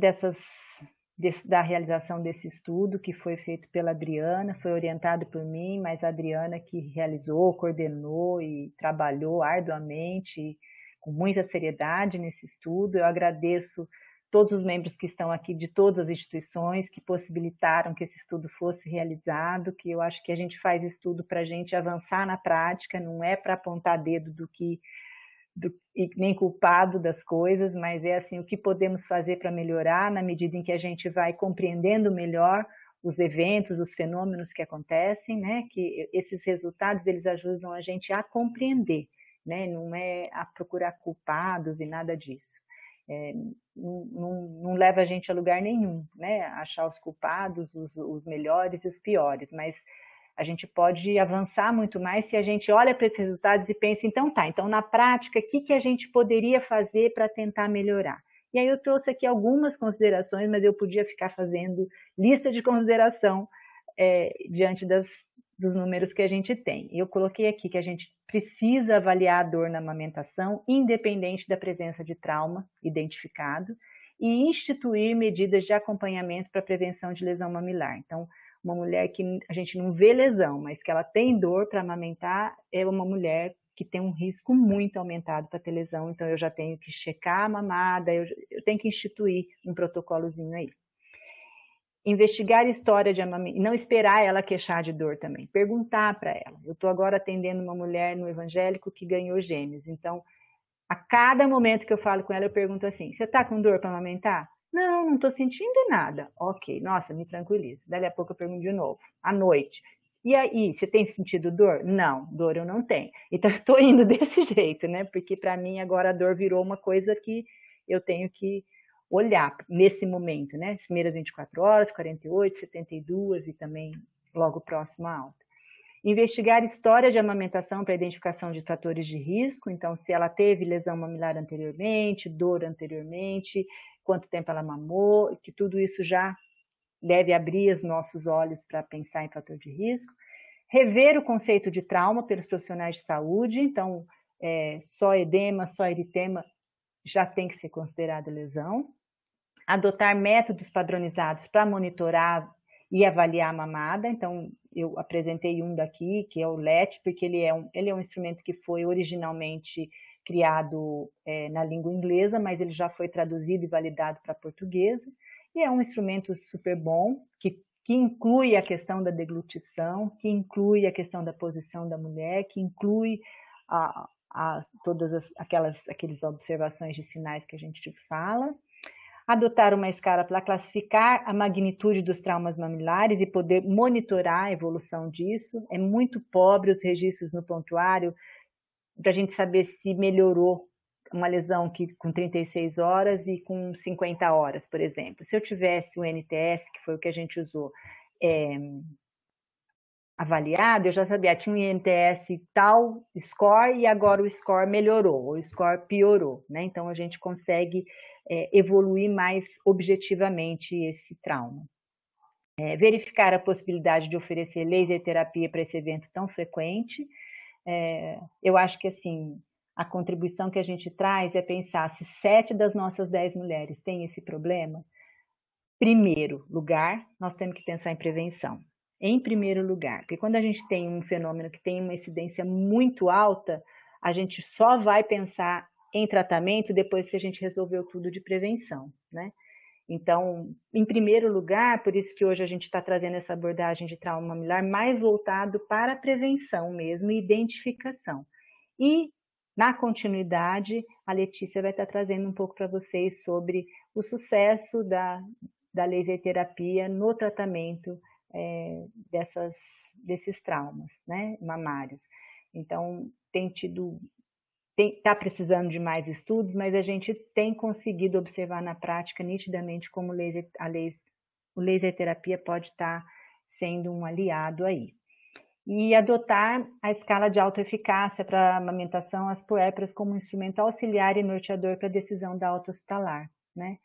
da realização desse estudo, que foi feito pela Adriana, foi orientado por mim, mas a Adriana que realizou, coordenou e trabalhou arduamente, com muita seriedade nesse estudo. Eu agradeço todos os membros que estão aqui de todas as instituições que possibilitaram que esse estudo fosse realizado, que eu acho que a gente faz estudo para a gente avançar na prática, não é para apontar dedo e nem culpado das coisas, mas é assim, o que podemos fazer para melhorar na medida em que a gente vai compreendendo melhor os eventos, os fenômenos que acontecem, né? Que esses resultados, eles ajudam a gente a compreender, né? Não é a procurar culpados e nada disso. Não leva a gente a lugar nenhum, né? Achar os culpados, os melhores e os piores, mas a gente pode avançar muito mais se a gente olha para esses resultados e pensa, então na prática, o que a gente poderia fazer para tentar melhorar? E aí eu trouxe aqui algumas considerações, mas eu podia ficar fazendo lista de consideração diante dos números que a gente tem. Eu coloquei aqui que a gente precisa avaliar a dor na amamentação, independente da presença de trauma identificado, e instituir medidas de acompanhamento para prevenção de lesão mamilar. Então, uma mulher que a gente não vê lesão, mas que ela tem dor para amamentar, é uma mulher que tem um risco muito aumentado para ter lesão, então eu já tenho que checar a mamada, eu tenho que instituir um protocolozinho aí. investigar a história de amamentação, não esperar ela queixar de dor também, perguntar para ela. Eu estou agora atendendo uma mulher no evangélico que ganhou gêmeos, então, a cada momento que eu falo com ela, eu pergunto assim, você está com dor para amamentar? Não estou sentindo nada. Ok, nossa, me tranquiliza. Dali a pouco eu pergunto de novo, à noite. E aí, você tem sentido dor? Não, dor eu não tenho. Então, eu estou indo desse jeito, né? Porque para mim agora a dor virou uma coisa que eu tenho que olhar nesse momento, né? As primeiras 24 horas, 48, 72 e também logo próximo à alta. Investigar história de amamentação para identificação de fatores de risco, então se ela teve lesão mamilar anteriormente, dor anteriormente, quanto tempo ela mamou, que tudo isso já deve abrir os nossos olhos para pensar em fator de risco. Rever o conceito de trauma pelos profissionais de saúde, então só edema, só eritema já tem que ser considerado lesão. Adotar métodos padronizados para monitorar e avaliar a mamada. Então, eu apresentei um daqui, que é o LET, porque ele é um instrumento que foi originalmente criado na língua inglesa, mas ele já foi traduzido e validado para portuguesa. E é um instrumento super bom, que inclui a questão da deglutição, que inclui a questão da posição da mulher, que inclui todas aquelas observações de sinais que a gente fala. Adotar uma escala para classificar a magnitude dos traumas mamilares e poder monitorar a evolução disso. É muito pobre os registros no prontuário para a gente saber se melhorou uma lesão com 36 horas e com 50 horas, por exemplo. Se eu tivesse o NTS, que foi o que a gente usou, avaliado, eu já sabia, tinha um INTS tal score e agora o score melhorou, ou o score piorou, né? Então a gente consegue evoluir mais objetivamente esse trauma. Verificar a possibilidade de oferecer laser terapia para esse evento tão frequente. Eu acho que assim, a contribuição que a gente traz é pensar se 7 das nossas 10 mulheres têm esse problema. Primeiro lugar, nós temos que pensar em prevenção. Em primeiro lugar, porque quando a gente tem um fenômeno que tem uma incidência muito alta, a gente só vai pensar em tratamento depois que a gente resolveu tudo de prevenção, né? Então, em primeiro lugar, por isso que hoje a gente está trazendo essa abordagem de trauma mamilar mais voltado para a prevenção mesmo e identificação. E, na continuidade, a Letícia vai estar trazendo um pouco para vocês sobre o sucesso da laser terapia no tratamento desses traumas, né, mamários. Então, está precisando de mais estudos, mas a gente tem conseguido observar na prática nitidamente como o laser terapia pode estar sendo um aliado aí. E adotar a escala de autoeficácia para a amamentação, as puérperas, como um instrumento auxiliar e norteador para a decisão da alta hospitalar, né?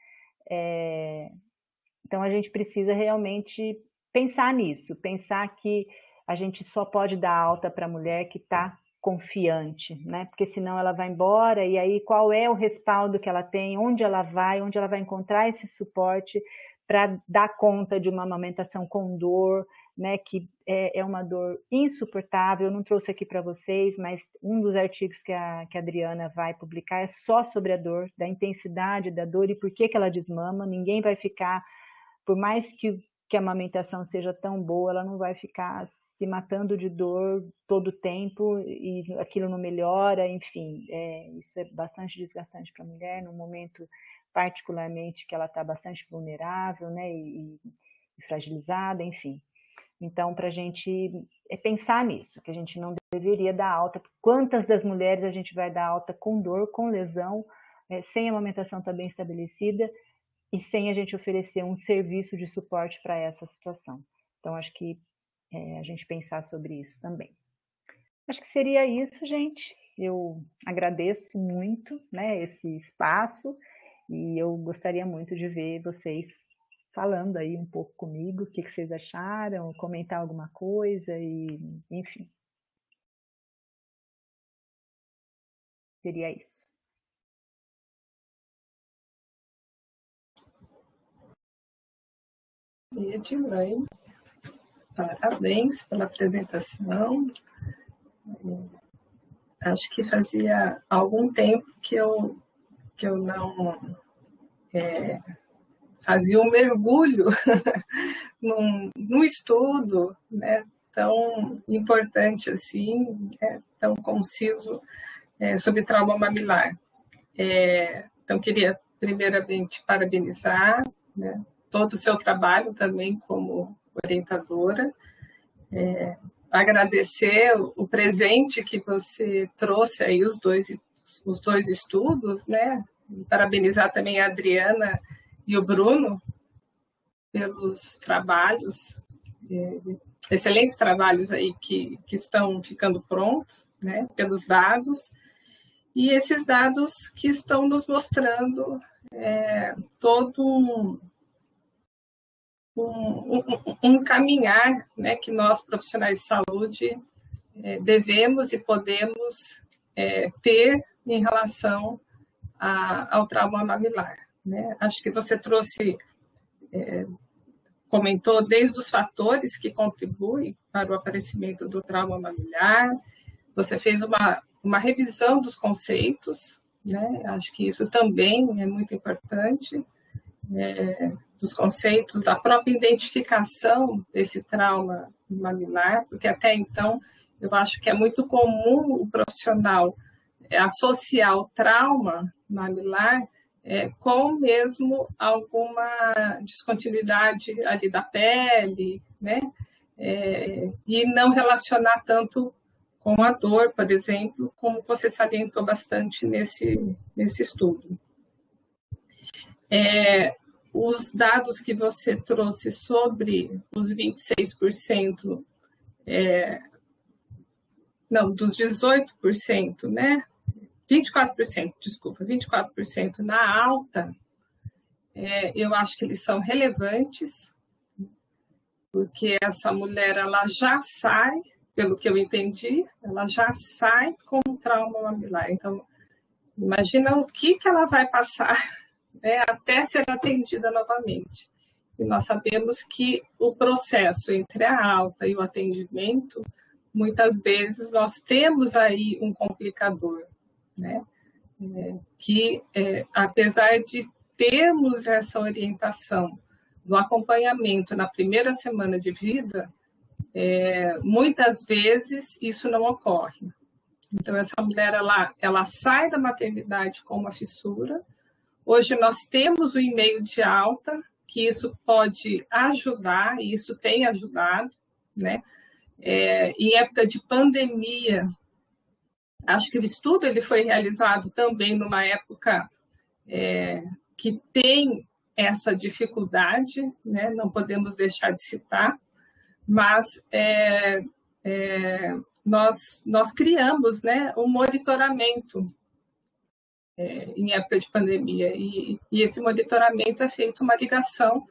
Então, a gente precisa realmente pensar nisso, pensar que a gente só pode dar alta para a mulher que está confiante, né? Porque senão ela vai embora e aí qual é o respaldo que ela tem, onde ela vai encontrar esse suporte para dar conta de uma amamentação com dor, né? Que é uma dor insuportável. Eu não trouxe aqui para vocês, mas um dos artigos que a Adriana vai publicar é só sobre a dor, da intensidade da dor e por que ela desmama. Ninguém vai ficar, por mais que a amamentação seja tão boa, ela não vai ficar se matando de dor todo o tempo e aquilo não melhora, enfim, isso é bastante desgastante para a mulher, num momento particularmente que ela está bastante vulnerável, né, e fragilizada, enfim. Então, para a gente pensar nisso, que a gente não deveria dar alta. Quantas das mulheres a gente vai dar alta com dor, com lesão, sem a amamentação estar bem estabelecida, e sem a gente oferecer um serviço de suporte para essa situação. Então, acho que a gente pensar sobre isso também. Acho que seria isso, gente. Eu agradeço muito, né, esse espaço e eu gostaria muito de ver vocês falando aí um pouco comigo, o que vocês acharam, comentar alguma coisa e, enfim. Seria isso. Edmãe, parabéns pela apresentação. Acho que fazia algum tempo que eu não fazia um mergulho num estudo, né, tão importante assim, tão conciso sobre trauma mamilar. Então, queria primeiramente parabenizar, né, todo o seu trabalho também como orientadora, agradecer o presente que você trouxe aí, os dois estudos, né, parabenizar também a Adriana e o Bruno pelos trabalhos, excelentes trabalhos aí que estão ficando prontos, né, pelos dados, e esses dados que estão nos mostrando todo um caminhar, né, que nós, profissionais de saúde, devemos e podemos ter em relação ao trauma mamilar, né? Acho que você comentou desde os fatores que contribuem para o aparecimento do trauma mamilar, você fez uma revisão dos conceitos, né? Acho que isso também é muito importante, dos conceitos, da própria identificação desse trauma mamilar, porque até então eu acho que é muito comum o profissional associar o trauma mamilar com mesmo alguma descontinuidade ali da pele, né? E não relacionar tanto com a dor, por exemplo, como você salientou bastante nesse estudo. Os dados que você trouxe sobre os 26%, dos 18%, né? 24%, desculpa, 24% na alta, eu acho que eles são relevantes, porque essa mulher, ela já sai, pelo que eu entendi, ela já sai com trauma mamilar. Então, imagina o que ela vai passar, né, até ser atendida novamente. E nós sabemos que o processo entre a alta e o atendimento, muitas vezes nós temos aí um complicador, né? Que apesar de termos essa orientação do acompanhamento na primeira semana de vida, muitas vezes isso não ocorre. Então, essa mulher, ela sai da maternidade com uma fissura. Hoje nós temos o e-mail de alta, que isso pode ajudar, e isso tem ajudado, né? Em época de pandemia, acho que o estudo ele foi realizado também numa época que tem essa dificuldade, né? Não podemos deixar de citar, mas nós criamos, né, um monitoramento em época de pandemia, e esse monitoramento é feito uma ligação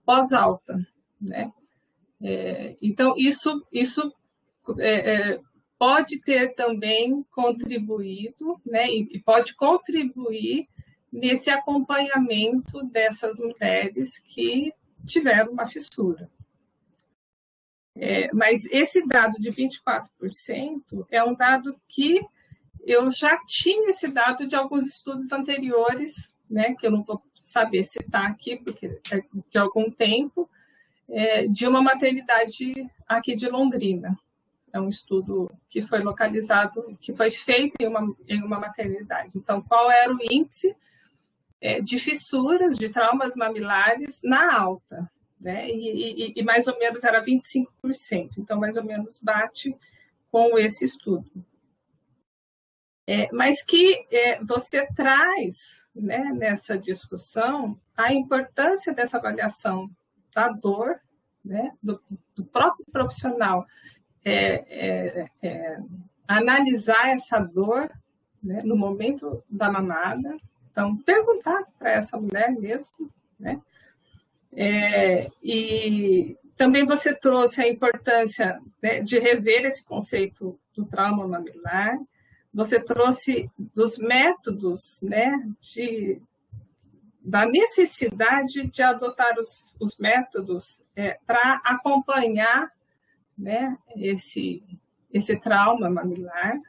pós-alta, né? Então, isso pode ter também contribuído, né, e pode contribuir nesse acompanhamento dessas mulheres que tiveram uma fissura. Mas esse dado de 24% é um dado que eu já tinha esse dado de alguns estudos anteriores, né, que eu não vou saber citar aqui, porque é de algum tempo, de uma maternidade aqui de Londrina. É um estudo que foi localizado, que foi feito em uma maternidade. Então, qual era o índice de fissuras, de traumas mamilares na alta, né? E mais ou menos era 25%. Então, mais ou menos bate com esse estudo. Mas que você traz, né, nessa discussão a importância dessa avaliação da dor, né, do próprio profissional, analisar essa dor, né, no momento da mamada. Então, perguntar para essa mulher mesmo, né? E também você trouxe a importância, né, de rever esse conceito do trauma mamilar. Você trouxe dos métodos, né, da necessidade de adotar os métodos para acompanhar, né, esse trauma mamilar,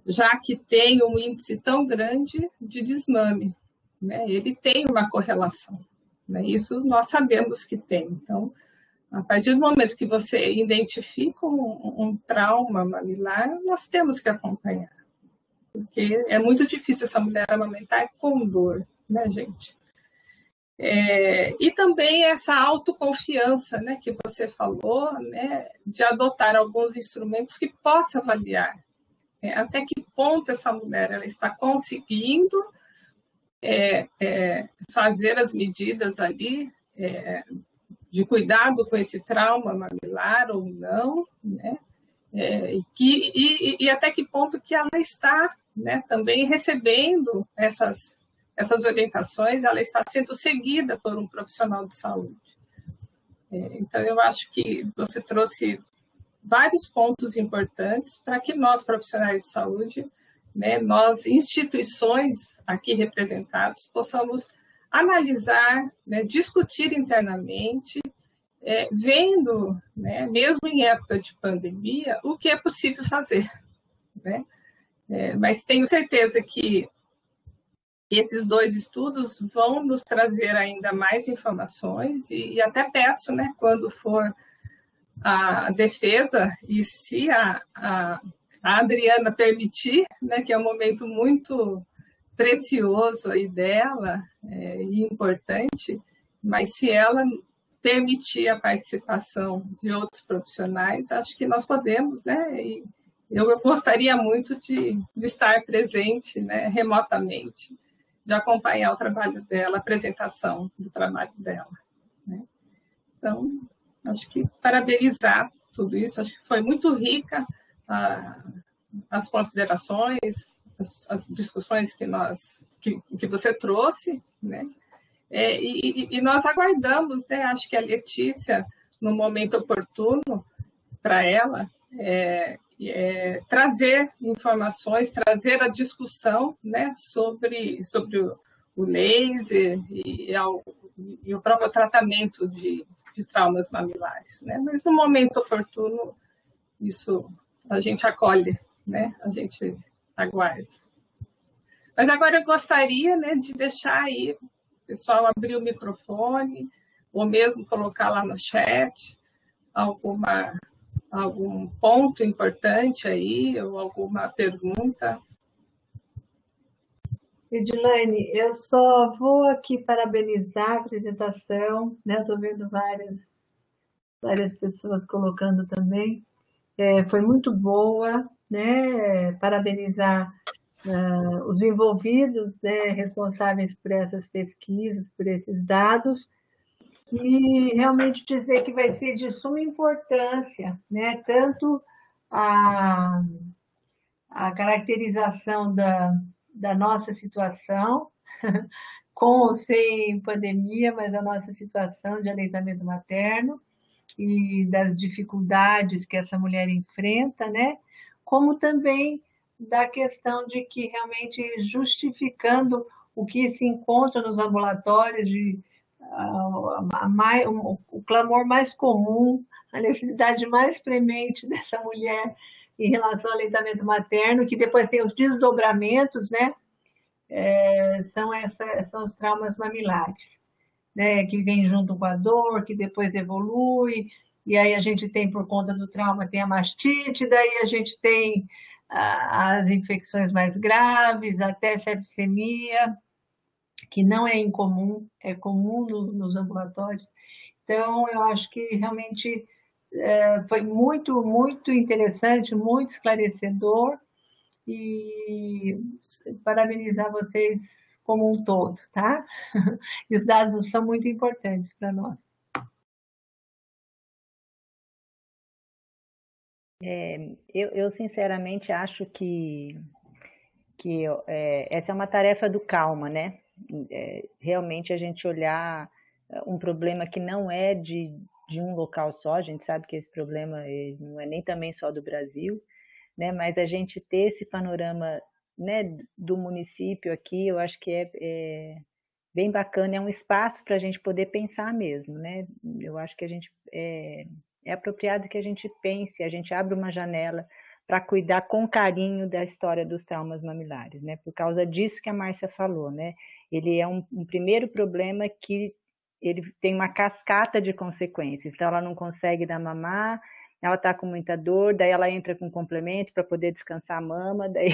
já que tem um índice tão grande de desmame, né? Ele tem uma correlação. né? Isso nós sabemos que tem. Então, a partir do momento que você identifica um trauma mamilar, nós temos que acompanhar, porque é muito difícil essa mulher amamentar com dor, né, gente? E também essa autoconfiança, né, que você falou, né, de adotar alguns instrumentos que possa avaliar até que ponto essa mulher ela está conseguindo fazer as medidas ali de cuidado com esse trauma mamilar ou não, né? E até que ponto que ela está, né, também recebendo essas orientações, ela está sendo seguida por um profissional de saúde. Então, eu acho que você trouxe vários pontos importantes para que nós, profissionais de saúde, né, nós, instituições aqui representadas, possamos analisar, né, discutir internamente, vendo, né, mesmo em época de pandemia, o que é possível fazer, né? Mas tenho certeza que esses 2 estudos vão nos trazer ainda mais informações e até peço, né, quando for a defesa e se a Adriana permitir, né, que é um momento muito precioso aí dela e importante, mas se ela permitir a participação de outros profissionais, acho que nós podemos, né? E eu gostaria muito de estar presente, né, remotamente, de acompanhar o trabalho dela, a apresentação do trabalho dela, né? Então, acho que parabenizar tudo isso, acho que foi muito rica as considerações, as discussões que você trouxe, né? E nós aguardamos, né? Acho que a Letícia, no momento oportuno para ela, trazer informações, trazer a discussão, né, sobre o laser e o próprio tratamento de traumas mamilares, né? Mas no momento oportuno, isso a gente acolhe, né? A gente aguarda. Mas agora eu gostaria, né, de deixar aí o pessoal abrir o microfone, ou mesmo colocar lá no chat algum ponto importante aí, ou alguma pergunta. Edilene, eu só vou aqui parabenizar a apresentação, né? Estou vendo várias pessoas colocando também. Foi muito boa, né? Parabenizar os envolvidos, né, responsáveis por essas pesquisas, por esses dados, e realmente dizer que vai ser de suma importância, né, tanto a caracterização da nossa situação, com ou sem pandemia, mas a nossa situação de aleitamento materno e das dificuldades que essa mulher enfrenta, né, como também da questão de que realmente justificando o que se encontra nos ambulatórios, o clamor mais comum, a necessidade mais premente dessa mulher em relação ao aleitamento materno, que depois tem os desdobramentos, né? São os traumas mamilares, né? Que vem junto com a dor, que depois evolui, e aí a gente tem, por conta do trauma, tem a mastite, daí a gente tem as infecções mais graves, até septicemia, que não é incomum, é comum nos ambulatórios. Então, eu acho que realmente foi muito, muito interessante, muito esclarecedor, e parabenizar vocês como um todo, tá? E os dados são muito importantes para nós. Eu sinceramente acho que essa é uma tarefa do calma, né? Realmente a gente olhar um problema que não é de um local só, a gente sabe que esse problema não é nem também só do Brasil, né? Mas a gente ter esse panorama, né, do município aqui, eu acho que é bem bacana, é um espaço para a gente poder pensar mesmo, né? Eu acho que a gente é apropriado que a gente pense, a gente abra uma janela para cuidar com carinho da história dos traumas mamilares, né? Por causa disso que a Márcia falou, né? Ele é um primeiro problema que ele tem uma cascata de consequências. Então, ela não consegue dar mamar, ela está com muita dor, daí ela entra com complemento para poder descansar a mama, daí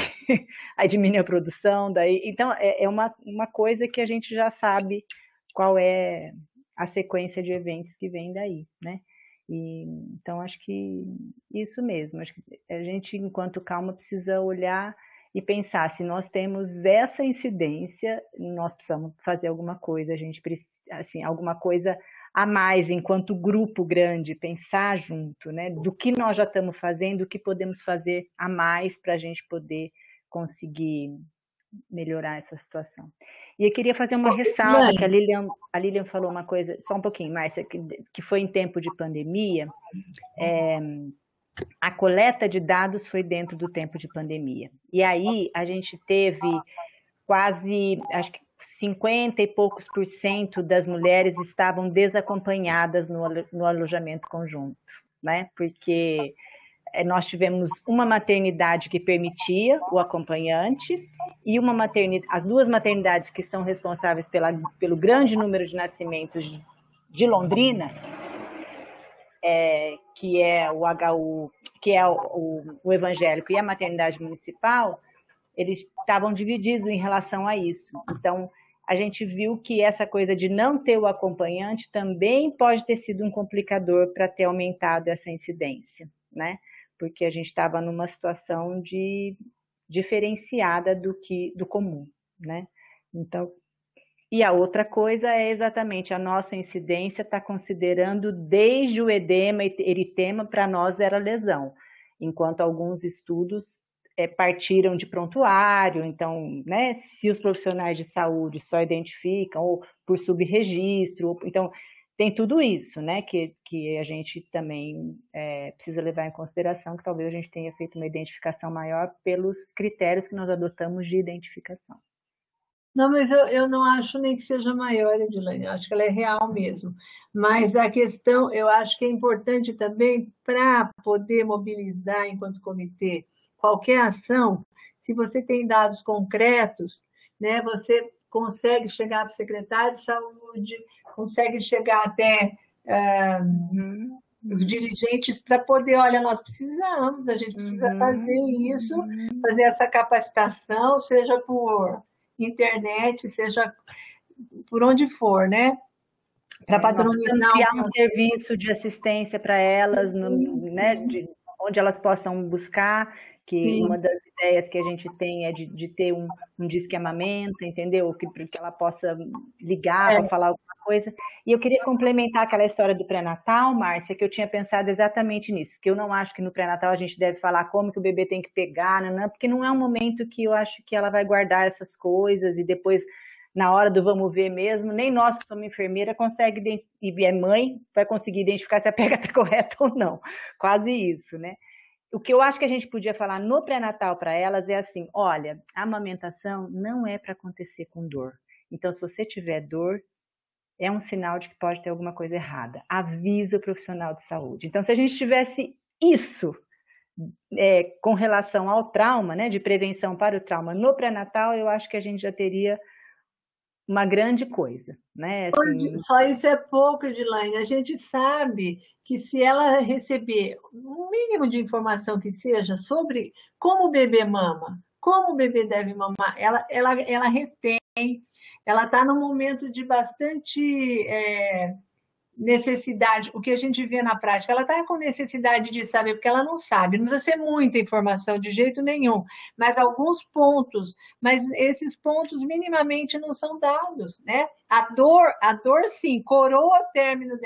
aí diminui a produção, daí... Então, é uma coisa que a gente já sabe qual é a sequência de eventos que vem daí, né? Então, acho que isso mesmo. Acho que a gente, enquanto calma, precisa olhar e pensar, se nós temos essa incidência, nós precisamos fazer alguma coisa, a gente precisa, assim, alguma coisa a mais, enquanto grupo grande, pensar junto, né? Do que nós já estamos fazendo, o que podemos fazer a mais para a gente poder conseguir melhorar essa situação. E eu queria fazer uma ressalva, que a Lilian falou uma coisa, só um pouquinho, Márcia, que foi em tempo de pandemia, a coleta de dados foi dentro do tempo de pandemia. E aí a gente teve quase, acho que 50 e poucos % das mulheres estavam desacompanhadas no alojamento conjunto, né? Porque nós tivemos uma maternidade que permitia o acompanhante e as duas maternidades que são responsáveis pelo grande número de nascimentos de Londrina, que é o HU, que é o evangélico e a maternidade municipal, eles estavam divididos em relação a isso. Então, a gente viu que essa coisa de não ter o acompanhante também pode ter sido um complicador para ter aumentado essa incidência, né? Porque a gente estava numa situação diferenciada do comum, né? Então, e a outra coisa é exatamente a nossa incidência está considerando desde o edema e eritema, para nós era lesão, enquanto alguns estudos partiram de prontuário, então, né, se os profissionais de saúde só identificam, ou por subregistro, então tem tudo isso, né, que a gente também precisa levar em consideração, que talvez a gente tenha feito uma identificação maior pelos critérios que nós adotamos de identificação. Não, mas eu não acho nem que seja maior, Edilene, eu acho que ela é real mesmo. Mas a questão, eu acho que é importante também para poder mobilizar enquanto comitê qualquer ação, se você tem dados concretos, né, você consegue chegar para o secretário de saúde, consegue chegar até os dirigentes para poder, olha, a gente precisa fazer isso, fazer essa capacitação, seja por internet, seja por onde for, né? Para patronizar um serviço de assistência para elas, né, onde elas possam buscar, que uma das ideias que a gente tem é de ter um disque amamenta, entendeu? Que ela possa ligar para falar alguma coisa. E eu queria complementar aquela história do pré-natal, Márcia, que eu tinha pensado exatamente nisso, que eu não acho que no pré-natal a gente deve falar como que o bebê tem que pegar, não, porque não é um momento que eu acho que ela vai guardar essas coisas e depois, na hora do vamos ver mesmo, nem nós que somos enfermeira consegue, e é mãe, vai conseguir identificar se a pega está correta ou não. Quase isso, né? O que eu acho que a gente podia falar no pré-natal para elas é assim, olha, a amamentação não é para acontecer com dor. Então, se você tiver dor, é um sinal de que pode ter alguma coisa errada. Avisa o profissional de saúde. Então, se a gente tivesse isso com relação ao trauma, né, de prevenção para o trauma no pré-natal, eu acho que a gente já teria uma grande coisa, né? Assim... Só isso é pouco, Edilene. A gente sabe que se ela receber o mínimo de informação que seja sobre como o bebê mama, como o bebê deve mamar, ela retém, ela está num momento de bastante necessidade, o que a gente vê na prática, ela está com necessidade de saber, porque ela não sabe, não precisa ser muita informação de jeito nenhum, mas alguns pontos, mas esses pontos minimamente não são dados, né? A dor sim, coroa o término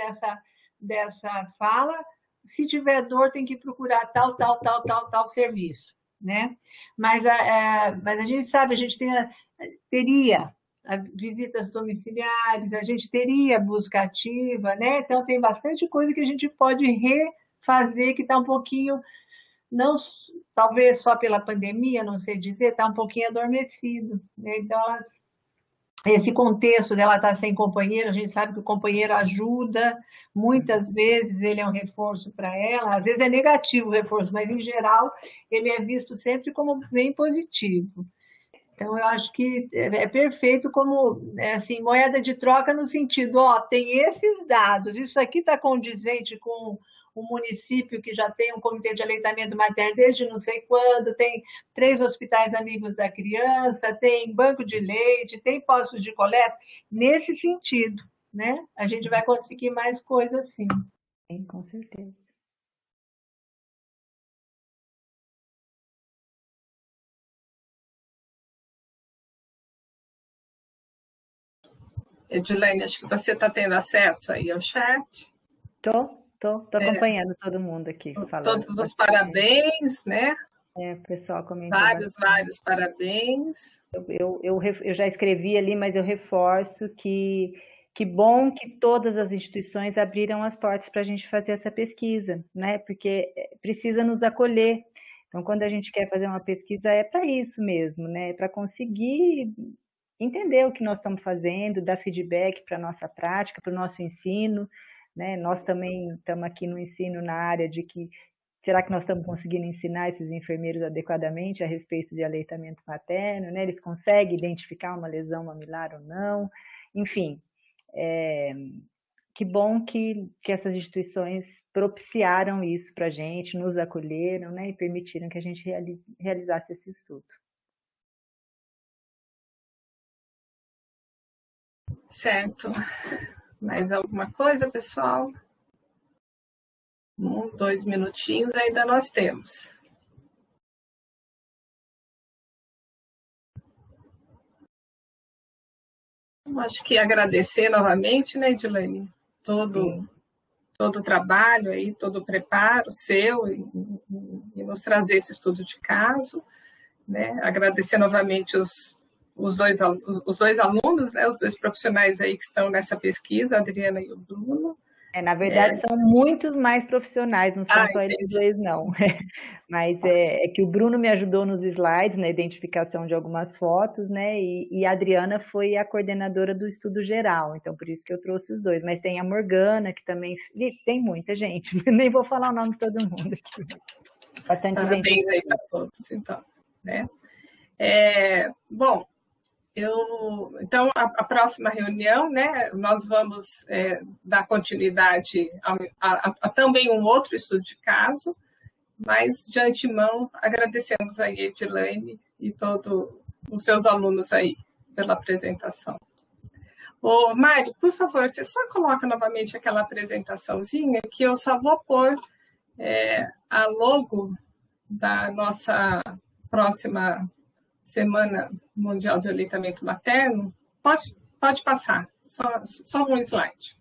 dessa fala, se tiver dor tem que procurar tal serviço, né? Mas a gente sabe, a gente teria visitas domiciliares, a gente teria busca ativa, né? Então tem bastante coisa que a gente pode refazer, que está um pouquinho, não, talvez só pela pandemia, não sei dizer, está um pouquinho adormecido, né? Então esse contexto dela estar sem companheiro, a gente sabe que o companheiro ajuda, muitas vezes ele é um reforço para ela, às vezes é negativo o reforço, mas em geral ele é visto sempre como bem positivo. Então, eu acho que é perfeito como, assim, moeda de troca no sentido, ó, tem esses dados, isso aqui está condizente com um município que já tem um comitê de aleitamento materno desde não sei quando, tem 3 hospitais amigos da criança, tem banco de leite, tem postos de coleta, nesse sentido, né? A gente vai conseguir mais coisas sim. Sim, com certeza. Edilene, acho que você está tendo acesso aí ao chat. Tô acompanhando todo mundo aqui falando. Todos os parabéns, né? O pessoal comentou vários parabéns. Eu já escrevi ali, mas eu reforço que bom que todas as instituições abriram as portas para a gente fazer essa pesquisa, né? Porque precisa nos acolher. Então, quando a gente quer fazer uma pesquisa, é para isso mesmo, né? Para conseguir entender o que nós estamos fazendo, dar feedback para a nossa prática, para o nosso ensino, né? Nós também estamos aqui no ensino na área de que será que nós estamos conseguindo ensinar esses enfermeiros adequadamente a respeito de aleitamento materno, né? Eles conseguem identificar uma lesão mamilar ou não? Enfim, que bom que essas instituições propiciaram isso para a gente, nos acolheram, né? E permitiram que a gente realizasse esse estudo. Certo. Mais alguma coisa, pessoal? 1, 2 minutinhos ainda nós temos. Acho que agradecer novamente, né, Edilene, todo o trabalho aí, todo o preparo seu e nos trazer esse estudo de caso, né? Agradecer novamente os dois alunos, né, os 2 profissionais aí que estão nessa pesquisa, a Adriana e o Bruno. Na verdade, são muitos mais profissionais, não são só eles 2, não. Mas é que o Bruno me ajudou nos slides, na identificação de algumas fotos, né? E a Adriana foi a coordenadora do estudo geral, então por isso que eu trouxe os 2. Mas tem a Morgana, que também... Tem muita gente, nem vou falar o nome de todo mundo aqui. Bastante Parabéns aí para todos, então, né? Bom, então, a próxima reunião, né, nós vamos dar continuidade a também um outro estudo de caso, mas, de antemão, agradecemos aí, Edilene, e todos os seus alunos aí pela apresentação. Ô, Mário, por favor, você só coloca novamente aquela apresentaçãozinha que eu só vou pôr a logo da nossa próxima Semana Mundial do Aleitamento Materno. Pode passar, só um slide.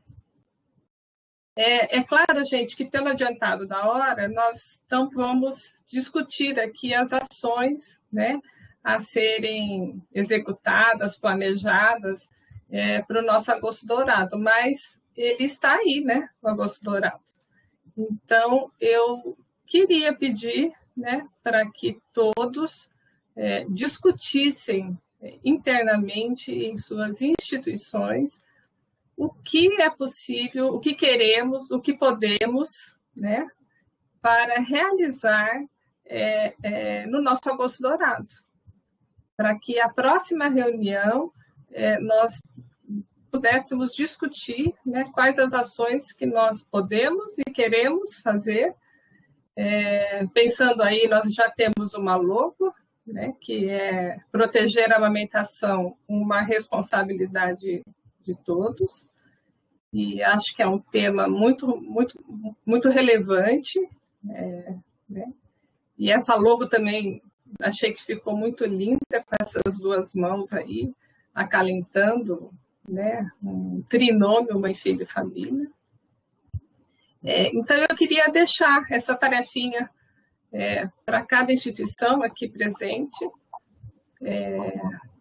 É claro, gente, que pelo adiantado da hora, nós então vamos discutir aqui as ações, né, a serem executadas, planejadas para o nosso Agosto Dourado, mas ele está aí, né, o Agosto Dourado. Então, eu queria pedir, né, para que todos discutissem internamente em suas instituições o que é possível, o que queremos, o que podemos, né, para realizar no nosso Agosto Dourado, para que a próxima reunião nós pudéssemos discutir, né, quais as ações que nós podemos e queremos fazer. Pensando aí, nós já temos uma logo, né, que é proteger a amamentação, uma responsabilidade de todos, e acho que é um tema muito relevante, né? E essa logo também achei que ficou muito linda, com essas 2 mãos aí, acalentando, né, um trinômio, mãe, filho e família. Então, eu queria deixar essa tarefinha para cada instituição aqui presente,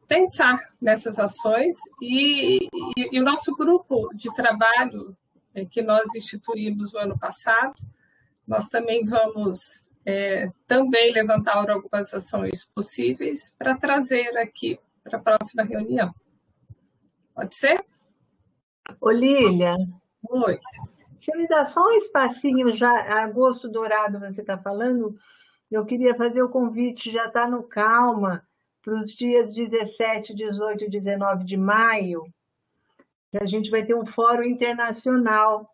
pensar nessas ações e o nosso grupo de trabalho que nós instituímos no ano passado, nós também vamos também levantar algumas ações possíveis para trazer aqui para a próxima reunião. Pode ser? Ô, Lília. Oi. Você me dá só um espacinho já, Agosto Dourado você está falando? Eu queria fazer o convite, já está no Calma, para os dias 17, 18 e 19 de maio, que a gente vai ter um fórum internacional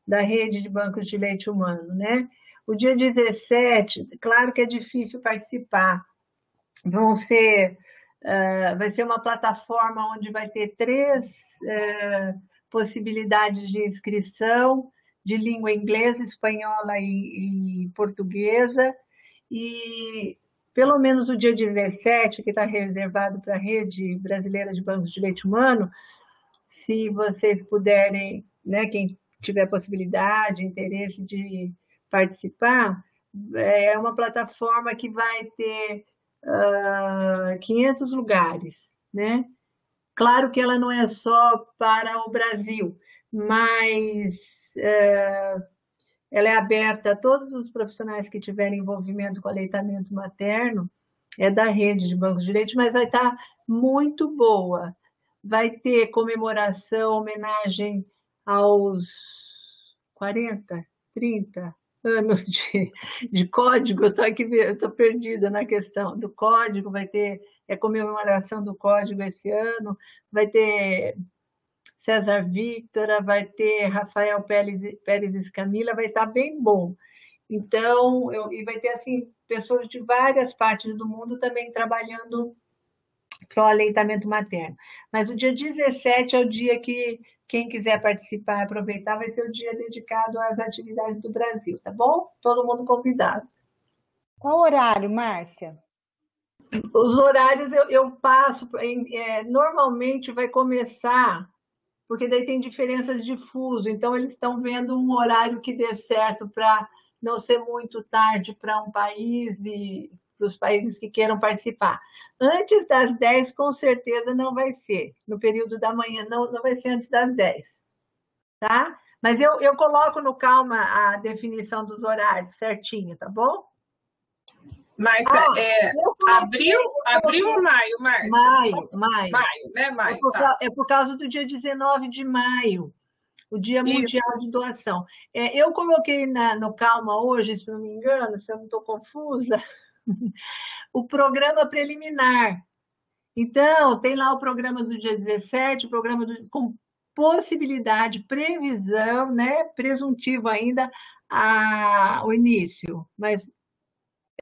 da rede de bancos de leite humano, né? O dia 17, claro que é difícil participar. Vai ser uma plataforma onde vai ter 3 possibilidades de inscrição de língua inglesa, espanhola e portuguesa. E pelo menos o dia 17, que está reservado para a Rede Brasileira de Bancos de Leite Humano, se vocês puderem, né, quem tiver possibilidade, interesse de participar, é uma plataforma que vai ter 500 lugares, né? Claro que ela não é só para o Brasil, mas ela é aberta a todos os profissionais que tiverem envolvimento com aleitamento materno, é da rede de bancos de leite, mas vai estar muito boa. Vai ter comemoração, homenagem aos 40, 30 anos de código. Eu estou perdida na questão do código. Vai ter comemoração do código esse ano, vai ter César Víctora, vai ter Rafael Pérez Escamilla, vai estar bem bom. Então, e vai ter assim, pessoas de várias partes do mundo também trabalhando para o aleitamento materno. Mas o dia 17 é o dia que quem quiser participar, aproveitar, vai ser o dia dedicado às atividades do Brasil, tá bom? Todo mundo convidado. Qual horário, Márcia? Os horários eu passo, normalmente vai começar, porque daí tem diferenças de fuso, então eles estão vendo um horário que dê certo para não ser muito tarde para um país e para os países que queiram participar. Antes das 10, com certeza não vai ser. No período da manhã, não vai ser antes das 10. Tá? Mas eu coloco no Calma a definição dos horários certinho, tá bom? Márcia, abril ou maio, Márcia? Maio, né? Maio, é por causa do dia 19 de maio, o Dia Mundial de Doação. Eu coloquei no Calma hoje, se não me engano, se eu não estou confusa, o programa preliminar. Então, tem lá o programa do dia 17, o programa com possibilidade, previsão, né? Presuntivo ainda o início, mas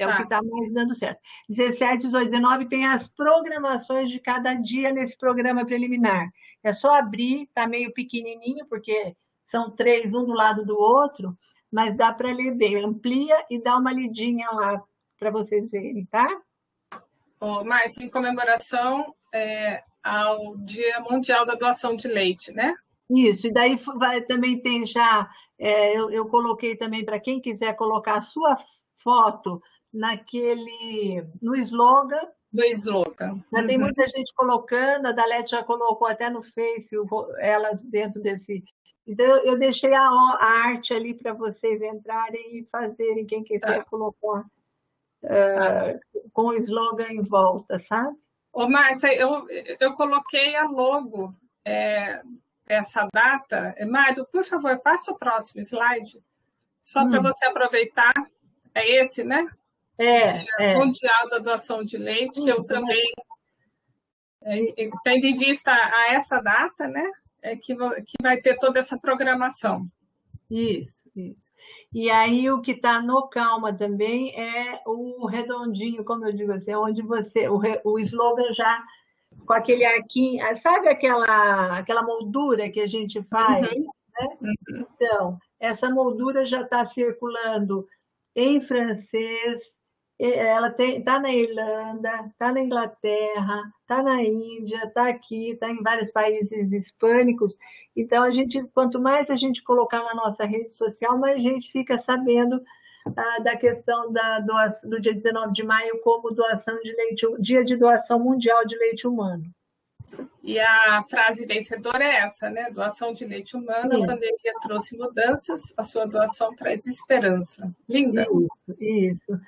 é o que está mais dando certo. 17, 18, 19 tem as programações de cada dia nesse programa preliminar. É só abrir, está meio pequenininho, porque são 3, um do lado do outro, mas dá para ler bem. Amplia e dá uma lidinha lá para vocês verem, tá? Márcia, em comemoração ao Dia Mundial da Doação de Leite, né? Isso, e daí também tem já, eu coloquei também para quem quiser colocar a sua foto no slogan. Do slogan. Já tem muita gente colocando, a Dalete já colocou até no Face, ela dentro desse. Então, eu deixei a arte ali para vocês entrarem e fazerem, quem quiser colocar com o slogan em volta, sabe? Márcia, eu coloquei a logo dessa data. Mário, por favor, passa o próximo slide, só para você aproveitar. É esse, né? Mundial da Doação de Leite, que eu também, tendo em vista a essa data, né? Que vai ter toda essa programação. Isso. E aí o que está no Calma também é o redondinho, como eu digo assim, onde o slogan já com aquele arquinho, sabe aquela moldura que a gente faz? Né? Então, essa moldura já está circulando em francês, ela está na Irlanda, está na Inglaterra, está na Índia, está aqui, está em vários países hispânicos. Então, quanto mais a gente colocar na nossa rede social, mais a gente fica sabendo da questão do dia 19 de maio como doação de leite, Dia de Doação Mundial de Leite Humano. E a frase vencedora é essa, né? Doação de leite humano, a pandemia trouxe mudanças, a sua doação traz esperança. Linda. Isso.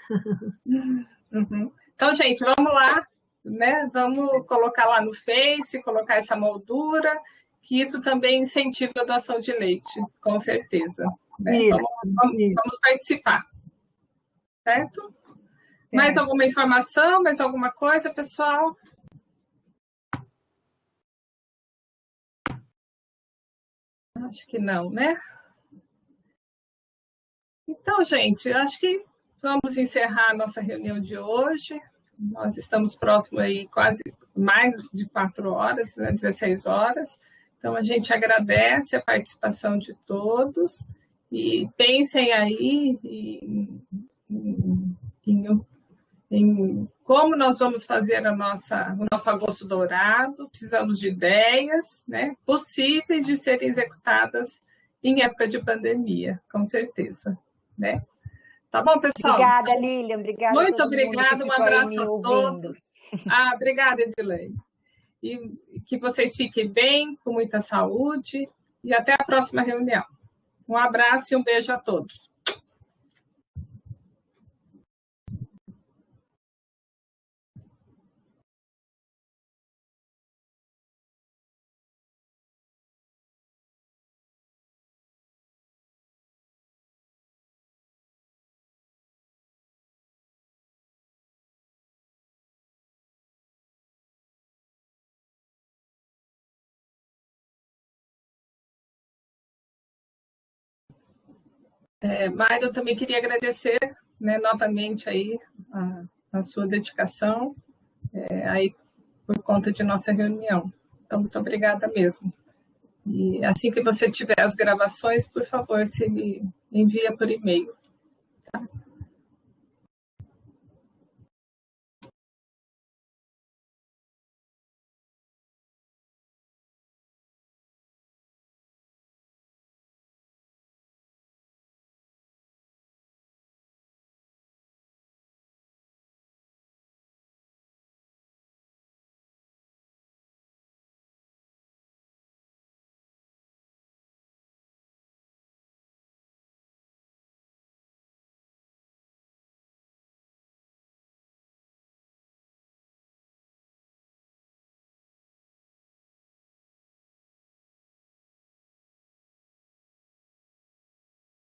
Então, gente, vamos lá, né? Vamos colocar lá no Face, colocar essa moldura, que isso também incentiva a doação de leite, com certeza. Né? Vamos participar, certo? Mais alguma informação, mais alguma coisa, pessoal? Acho que não, né? Então, gente, acho que vamos encerrar a nossa reunião de hoje. Nós estamos próximos aí quase mais de 4 horas, né, 16 horas. Então, a gente agradece a participação de todos e pensem aí em como nós vamos fazer o nosso agosto dourado. Precisamos de ideias, né, possíveis de serem executadas em época de pandemia, com certeza, né? Tá bom, pessoal? Obrigada, Lilian. Obrigada. Muito obrigada, um abraço a todos. Obrigada, Edilene. E que vocês fiquem bem, com muita saúde, e até a próxima reunião. Um abraço e um beijo a todos. Mário, eu também queria agradecer, né, novamente aí a sua dedicação aí por conta de nossa reunião. Então, muito obrigada mesmo. E assim que você tiver as gravações, por favor, você me envia por e-mail. Tá?